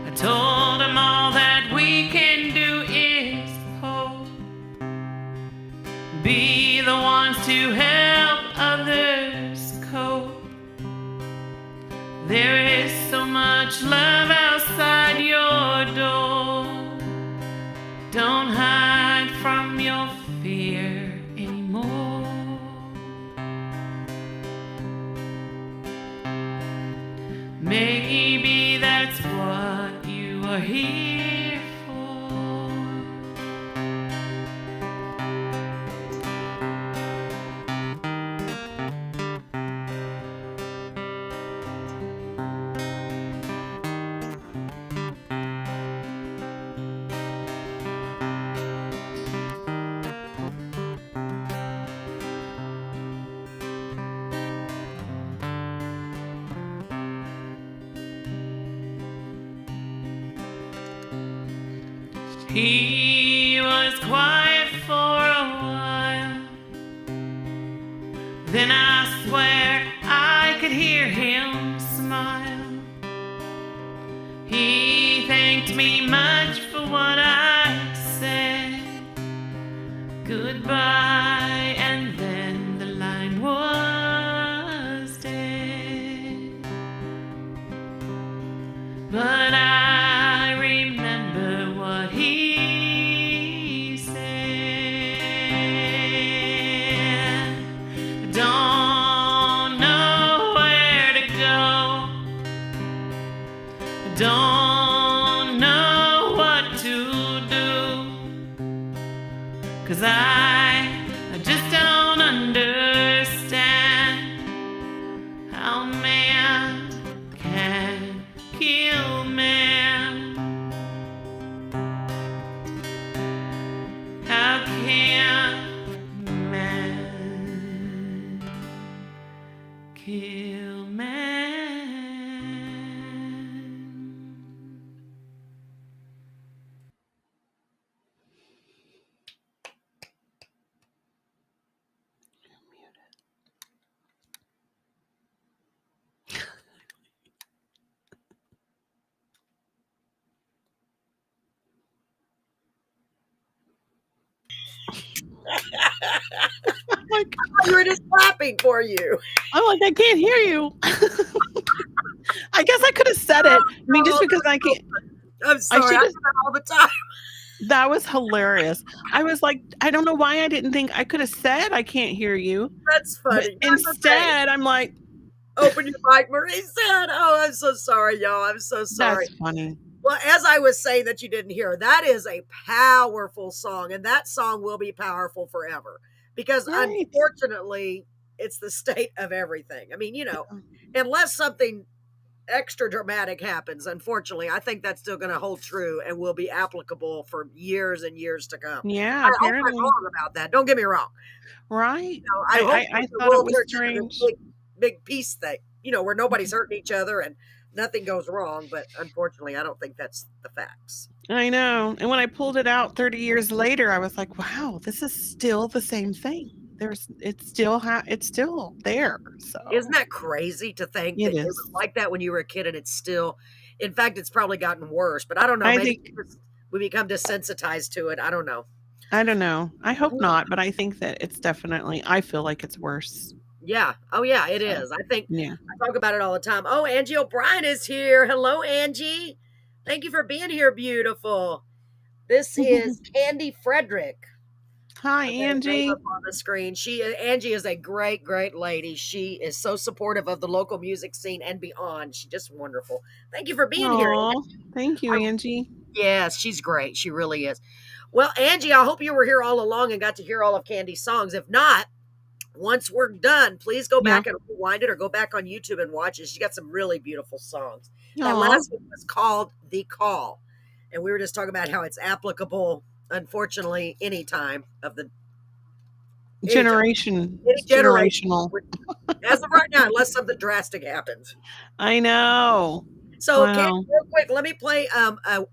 I told be the ones to help others cope. There is so much love outside your door. Don't hide from your fear anymore. Maybe that's what you are here for. He was quiet for a while. Then I swear I could hear him smile. He thanked me much for what I said. Goodbye, and then the line was dead. But I remember what he said. Don't know where to go. Don't know what to do. 'Cause I just don't understand how man can kill man. How can man kill man? Like, You were just clapping for you. I'm like, I can't hear you. I guess I could have said it. I mean, just because I can't. I'm sorry. I do should've- that all the time. That was hilarious. I was like, I don't know why I didn't think I could have said I can't hear you. That's But funny. That's okay. instead, I'm like, Open your mic, Marie said. Oh, I'm so sorry, y'all. I'm so sorry. that's funny. Well, as I was saying that you didn't hear, that is a powerful song, and that song will be powerful forever because Right. unfortunately, it's the state of everything. I mean, unless something extra dramatic happens, unfortunately, I think that's still going to hold true and will be applicable for years and years to come. Yeah, I hope I'm apparently. wrong about that. Don't get me wrong. Right. I hope I the thought it world was turns into strange. this big peace thing, where nobody's hurting each other and nothing goes wrong. But unfortunately, I don't think that's the facts. I know. And when I pulled it out 30 years later, I was like, wow, this is still the same thing. It's still there. So Isn't that crazy to think that It it is. was like that when you were a kid and it's still, in fact, it's probably gotten worse. But I don't know. I Maybe think we become desensitized to it. I don't know. I don't know. I hope not, but I think that it's definitely. I feel like it's worse. Yeah. Oh, yeah, it So, is. I think yeah. I talk about it all the time. Oh, Angie O'Brien is here. Hello, Angie. Thank you for being here, beautiful. This is Kandy Fredrick. Hi, I've got her name Angie. up on the screen. Angie is a great, great lady. She is so supportive of the local music scene and beyond. She's just wonderful. Thank you for being here. Aw, Angie. thank you, Angie. Yes, she's great. She really is. Well, Angie, I hope you were here all along and got to hear all of Kandy's songs. If not, once we're done, please go back and rewind it or go back on YouTube and watch it. She got some really beautiful songs. That Aw. last one was called The Call. And we were just talking about how it's applicable, unfortunately, any time of the Generation. any It's generation. generational. As of right now, unless something drastic happens. I know. So, Wow. Kandy, real quick, let me play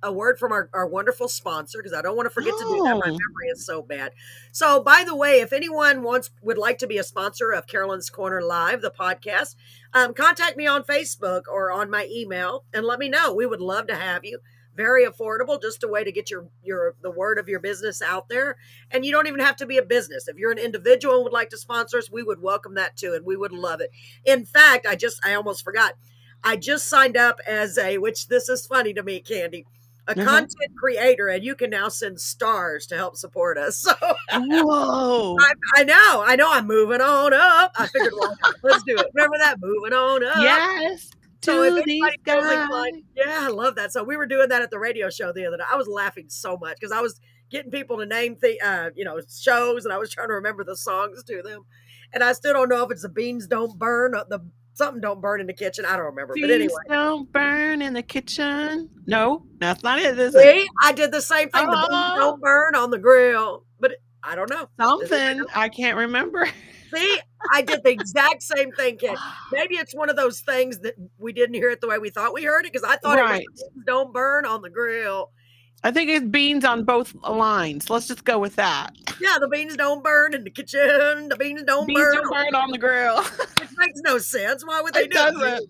a word from our wonderful sponsor because I don't want to forget to do that. My Oh. memory is so bad. So, by the way, if anyone would like to be a sponsor of Carolyn's Corner Live, the podcast, contact me on Facebook or on my email and let me know. We would love to have you. very affordable, just a way to get the word of your business out there. And you don't even have to be a business. If you're an individual and would like to sponsor us, we would welcome that too, and we would love it. In fact, I almost forgot. I just signed up as which this is funny to me, Kandy, a content creator, and you can now send stars to help support us. So Whoa. I know. I'm moving on up. I figured, why not? Let's do it. Remember that? Moving on up. Yes. So if To these anybody feels guys. inclined, yeah, I love that. So we were doing that at the radio show the other day. I was laughing so much because I was getting people to name shows, and I was trying to remember the songs to them. And I still don't know if it's the beans don't burn, or something don't burn in the kitchen. I don't remember. But anyway, Beans don't burn in the kitchen. No, that's not it, is it? see, I did the same thing. The beans don't burn on the grill, but I don't know. Something I can't remember. See, I did the exact same thing, Kid. Maybe it's one of those things that we didn't hear it the way we thought we heard it, because I thought it was beans don't burn on the grill. I think it's beans on both lines. Let's just go with that. Yeah, the beans don't burn in the kitchen. The beans don't burn on the grill. It makes no sense. Why would they do it?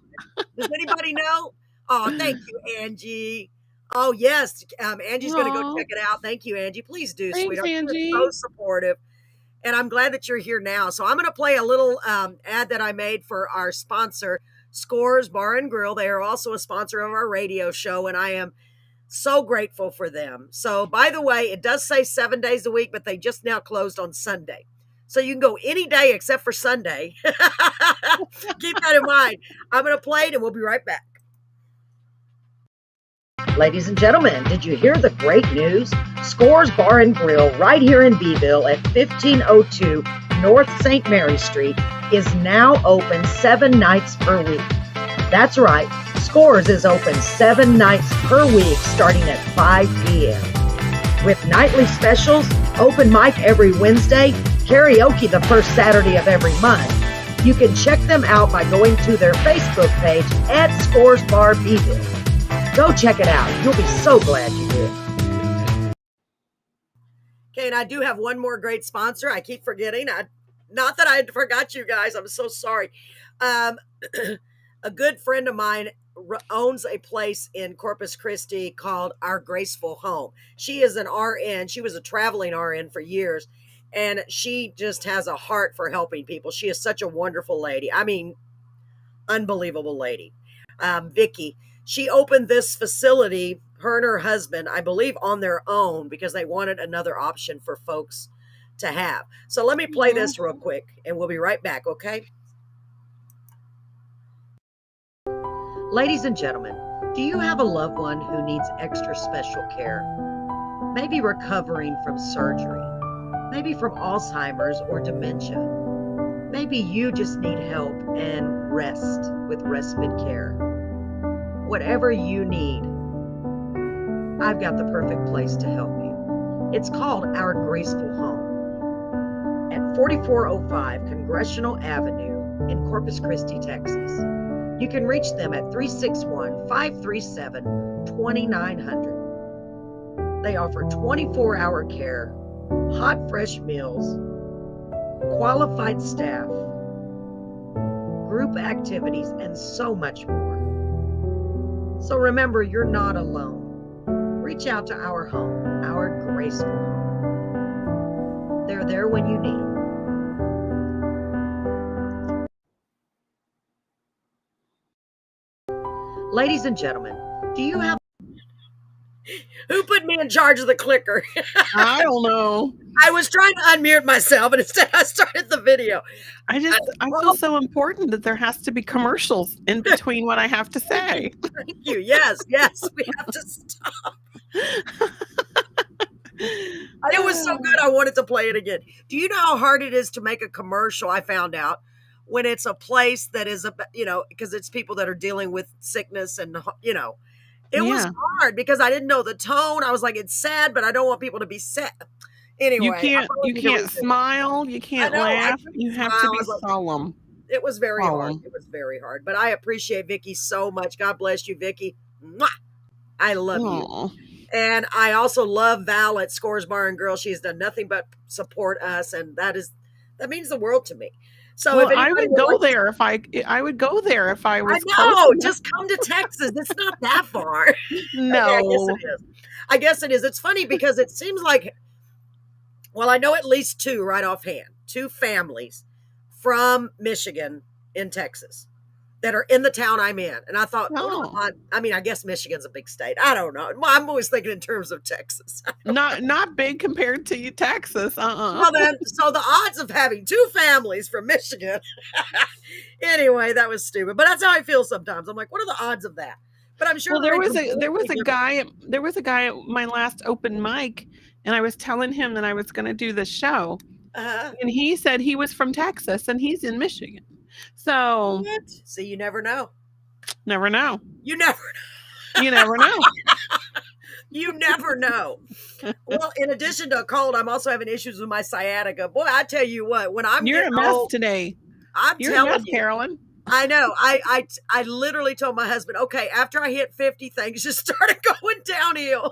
Does anybody know? Oh, thank you, Angie. Oh, yes. Angie's going to go check it out. Thank you, Angie. Please do, sweetheart. Angie. You're so supportive. And I'm glad that you're here now. So I'm going to play a little ad that I made for our sponsor, Scores Bar and Grill. They are also a sponsor of our radio show, and I am so grateful for them. So, by the way, it does say 7 days a week, but they just now closed on Sunday. So you can go any day except for Sunday. Keep that in mind. I'm going to play it, and we'll be right back. Ladies and gentlemen, did you hear the great news? Scores Bar and Grill right here in Beeville at 1502 North St. Mary Street is now open 7 nights per week. That's right, Scores is open 7 nights per week starting at 5 p.m. With nightly specials, open mic every Wednesday, karaoke the first Saturday of every month. You can check them out by going to their Facebook page at Scores Bar Beeville. Go check it out. You'll be so glad you did. Okay, and I do have one more great sponsor. I keep forgetting. Not that I forgot you guys. I'm so sorry. A good friend of mine owns a place in Corpus Christi called Our Graceful Home. She is an RN. She was a traveling RN for years, and she just has a heart for helping people. She is such a wonderful lady. I mean, unbelievable lady. Vicky. She opened this facility, her and her husband, I believe, on their own because they wanted another option for folks to have. So let me play this real quick, and we'll be right back, okay? Ladies and gentlemen, do you have a loved one who needs extra special care? Maybe recovering from surgery, maybe from Alzheimer's or dementia. Maybe you just need help and rest with respite care. Whatever you need, I've got the perfect place to help you. It's called Our Graceful Home at 4405 Congressional Avenue in Corpus Christi, Texas. You can reach them at 361-537-2900. They offer 24-hour care, hot, fresh meals, qualified staff, group activities, and so much more. So remember, you're not alone. Reach out to our home, Our Graceful Home. They're there when you need them. Ladies and gentlemen, do you have... Who put me in charge of the clicker? I don't know. I was trying to unmute myself, and instead I started the video. I feel so important that there has to be commercials in between what I have to say. Thank you. Yes, we have to stop. It was so good, I wanted to play it again. Do you know how hard it is to make a commercial? I found out when it's a place that is, because it's people that are dealing with sickness and, it was hard because I didn't know the tone. I was like, it's sad, but I don't want people to be sad. Anyway, you can't smile, you can't laugh, you have to be solemn. It was very hard. It was very hard, but I appreciate Vicky so much. God bless you, Vicky. Mwah! I love you. And I also love Val at Scores Bar and Grill. She's done nothing but support us, and that means the world to me. So Well, if I anybody would would go like to, there I would go there if I I was close know, enough. just come to Texas. It's not that far. Okay, I guess it No. is. I guess it is. It's funny because it seems like, well, I know at least two right offhand, two families from Michigan in Texas that are in the town I'm in. And I thought, what are the No. odds? I mean, I guess Michigan's a big state. I don't know. I'm always thinking in terms of Texas. Not big compared to Texas. Well, then, so the odds of having two families from Michigan. Anyway, that was stupid. But that's how I feel sometimes. I'm like, what are the odds of that? But I'm sure Well, they're in there was completely a different. guy at my last open mic, and I was telling him that I was going to do the show, Uh-huh. and he said he was from Texas and he's in Michigan. So What? See, you never know. never know. You never You never know. You never know. Well, in addition to a cold, I'm also having issues with my sciatica. Boy, I tell you what, when I'm You're a getting mess old, today. I'm You're a telling mess, you. Carolyn. I know. I literally told my husband, okay, after I hit 50, things just started going downhill.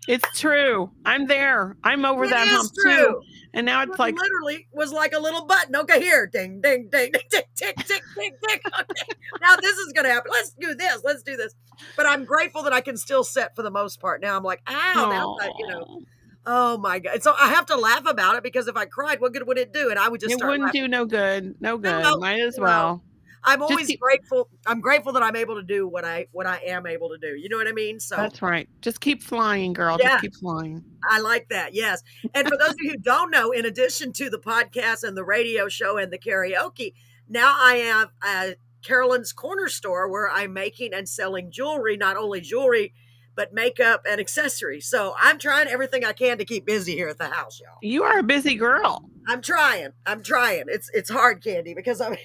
It's true. I'm there. I'm over It that is hump true. too. And now It it's like, literally was like a little button. Okay, here, ding, ding, ding, ding, tick, tick, tick, tick, tick. Okay, now this is going to happen. Let's do this. Let's do this. But I'm grateful that I can still sit for the most part. Now I'm like, ow, now I, oh, oh my God. So I have to laugh about it because if I cried, what good would it do? And I would just it start wouldn't laughing. do no good. No good. No, Might as no. well. I'm Just always keep. grateful. I'm grateful that I'm able to do what I am able to do. You know what I mean? So That's right. Just keep flying, girl. yeah, Just keep flying. I like that. Yes. And for those of you who don't know, in addition to the podcast and the radio show and the karaoke, now I have a Carolyn's Corner store where I'm making and selling jewelry, not only jewelry, but makeup and accessories. So I'm trying everything I can to keep busy here at the house, y'all. You are a busy girl. I'm trying. It's hard, Candy, because I'm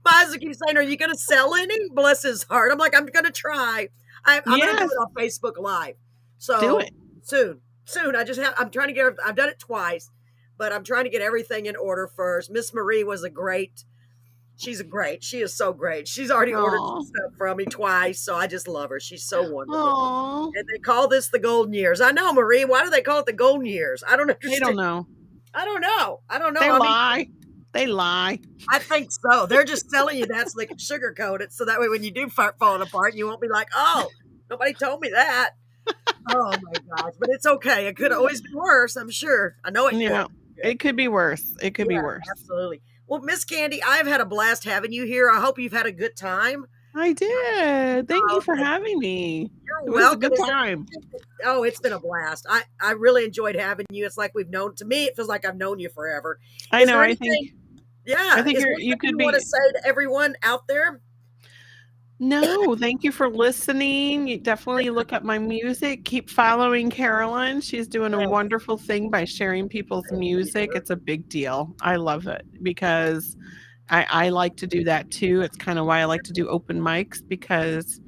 my husband keeps saying, "Are you going to sell any?" Bless his heart. I'm like, I'm going to try. I'm going to do Yes, it on Facebook Live. do So it. soon. I'm trying to get. I've done it twice, but I'm trying to get everything in order first. Miss Marie was a great. She's a great. She is so great. She's already ordered some Aw. stuff from me twice, so I just love her. She's so wonderful. Aw. And they call this the golden years. I know, Marie. Why do they call it the golden years? I don't They understand. don't know. I don't know. They I mean, lie. They lie. I think so. They're just telling you that so they can sugarcoat it. So that way when you do start falling apart, you won't be like, oh, nobody told me that. Oh my gosh. But it's okay. It could always be worse, I'm sure. I know it could. Yeah, it could be worse. It could be Yeah, worse. absolutely. Well, Miss Candy, I've had a blast having you here. I hope you've had a good time. I did. Thank you for Okay. having me. You're It was a welcome. good Is there time. anything- Oh, it's been a blast. I really enjoyed having you. It's like we've known, to me, it feels like I've known you forever. I Is know. there I think. anything, yeah, I think is there you anything could you want to be. say to everyone out there? No, thank you for listening. You definitely look up my music. Keep following Carolyn. She's doing a Yes. wonderful thing by sharing people's music. It's a big deal. I love it because I like to do that too. It's kind of why I like to do open mics because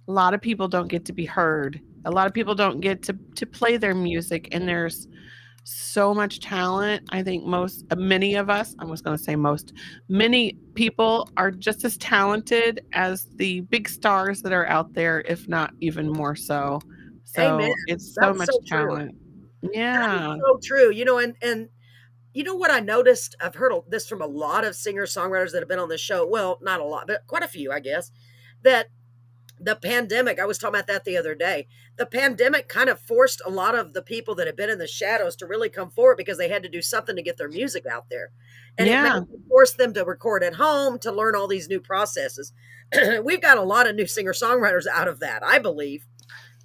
a lot of people don't get to be heard. A lot of people don't get to play their music, and there's so much talent. I think many of us, I was going to say many people are just as talented as the big stars that are out there, if not even more so. So Amen. it's so That's much so true. talent. That Yeah. is so true. And you know what I noticed? I've heard this from a lot of singer-songwriters that have been on this show. Well, not a lot, but quite a few, I guess, that the pandemic, I was talking about that the other day. The pandemic kind of forced a lot of the people that had been in the shadows to really come forward because they had to do something to get their music out there. And Yeah. it forced them to record at home, to learn all these new processes. We've got a lot of new singer-songwriters out of that, I believe.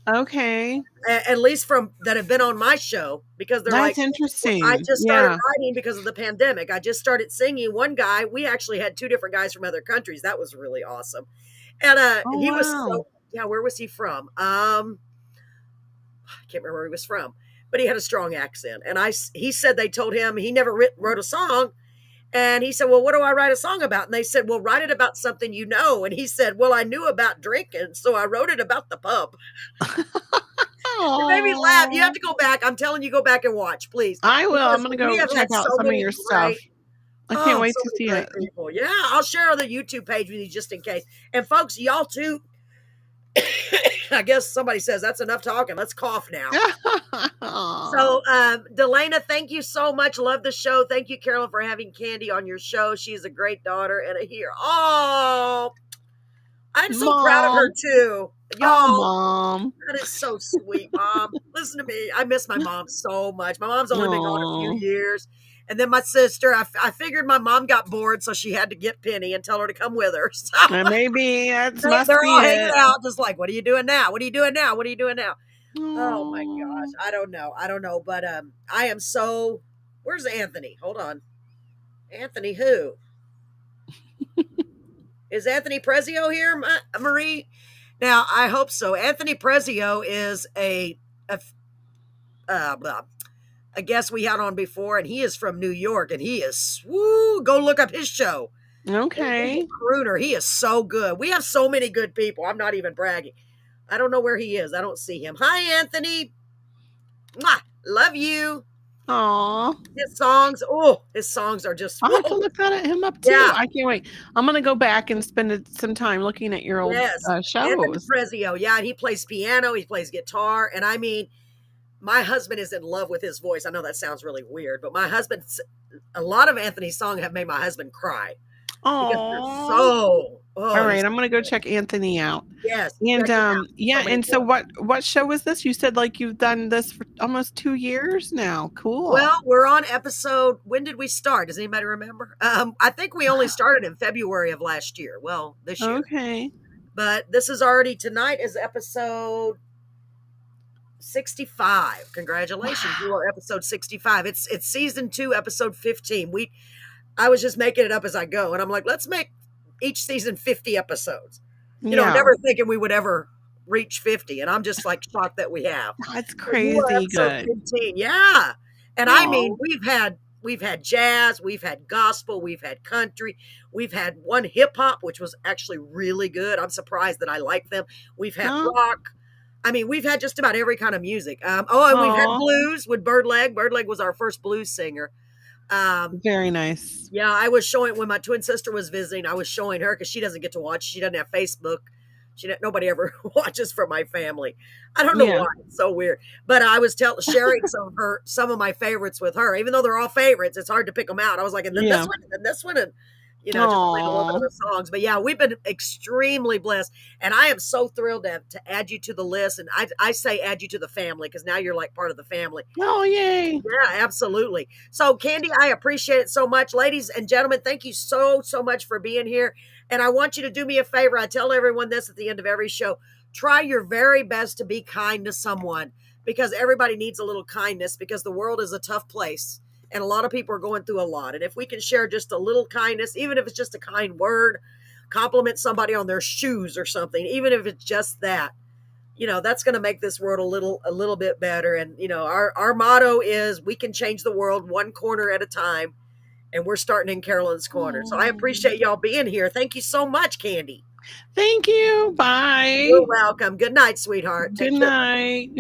Okay. At least from that have been on my show, because they're That's like, interesting. I just started Yeah. writing because of the pandemic. I just started singing. One guy, we actually had two different guys from other countries. That was really awesome. And Oh, he was wow. yeah, where was he from? I can't remember where he was from, but he had a strong accent. And he said they told him he never wrote a song. And he said, well, what do I write a song about? And they said, well, write it about something you know. And he said, well, I knew about drinking, so I wrote it about the pub. It made me laugh. You have to go back. I'm telling you, go back and watch, please. I will. I'm Because going we to go have had check out so some of many your stuff. great, I can't wait so to many see great it. people. Yeah, I'll share the YouTube page with you just in case. And folks, y'all too, I guess somebody says that's enough talking. Let's cough now. Aw. So, Delana, thank you so much. Love the show. Thank you, Carolyn, for having Kandy on your show. She's a great daughter and a hero. Oh, I'm so proud of her Mom. too. Oh, Y'all, Mom. that is so sweet, Mom. Listen to me. I miss my mom so much. My mom's only been gone a few Aw. years. And then my sister, I figured my mom got bored, so she had to get Penny and tell her to come with her. So Maybe that must they're be all hanging it. out, just like, what are you doing now? What are you doing now? What are you doing now? Oh my Aw. gosh. I don't know. But I am so where's Anthony? Hold on. Anthony who? Is Anthony Prezio here, Marie? Now I hope so. Anthony Prezio is a guest we had on before, and he is from New York, and he is go look up his show. Okay. He's a crooner. He is so good. We have so many good people. I'm not even bragging. I don't know where he is. I don't see him. Hi, Anthony. Mwah. Love you. Aw. His songs are just I'll have to look him up too. Yeah. I can't wait. I'm gonna go back and spend some time looking at your old Anthony shows. Prezio. Yeah, and he plays piano, he plays guitar, and I mean, my husband is in love with his voice. I know that sounds really weird, but a lot of Anthony's songs have made my husband cry. Because they're Oh. All right, he's I'm gonna go check Anthony out. yes. And check him out. yeah, many and so good. what show was this? You said like you've done this for almost 2 years now. Cool. Well, we're on episode. When did we start? Does anybody remember? I think we only started in February of last year. Well, this year. Okay. But this is already tonight is episode 65. Congratulations, you are episode 65. It's season 2, episode 15. I was just making it up as I go, and I'm like, let's make each season 50 episodes. You know, Yeah. never thinking we would ever reach 50, and I'm just like shocked that we have. That's So you are crazy episode good. 15. Yeah. And I mean, Aw. we've had jazz, we've had gospel, we've had country, we've had one hip hop, which was actually really good. I'm surprised that I like them. We've had Huh? rock. I mean, we've had just about every kind of music. And we've had Aw. blues with Birdleg. Birdleg was our first blues singer. Very nice. Yeah, I was showing when my twin sister was visiting. I was showing her because she doesn't get to watch. She doesn't have Facebook. Nobody ever watches from my family. I don't know Yeah. why. It's so weird. But I was sharing some of my favorites with her. Even though they're all favorites, it's hard to pick them out. I was like, and then Yeah. this one, and then this one, and just playing a little bit of Aw. the songs. But yeah, we've been extremely blessed, and I am so thrilled to add you to the list. And I say add you to the family because now you're like part of the family. Oh, yay. Yeah, absolutely. So, Kandy, I appreciate it so much. Ladies and gentlemen, thank you so much for being here. And I want you to do me a favor. I tell everyone this at the end of every show. Try your very best to be kind to someone because everybody needs a little kindness because the world is a tough place. And a lot of people are going through a lot. And if we can share just a little kindness, even if it's just a kind word, compliment somebody on their shoes or something, even if it's just that, that's going to make this world a little bit better. And, our motto is we can change the world one corner at a time. And we're starting in Carolyn's Corner. So I appreciate y'all being here. Thank you so much, Kandy. Thank you. Bye. You're welcome. Good night, sweetheart. Take Good care. night.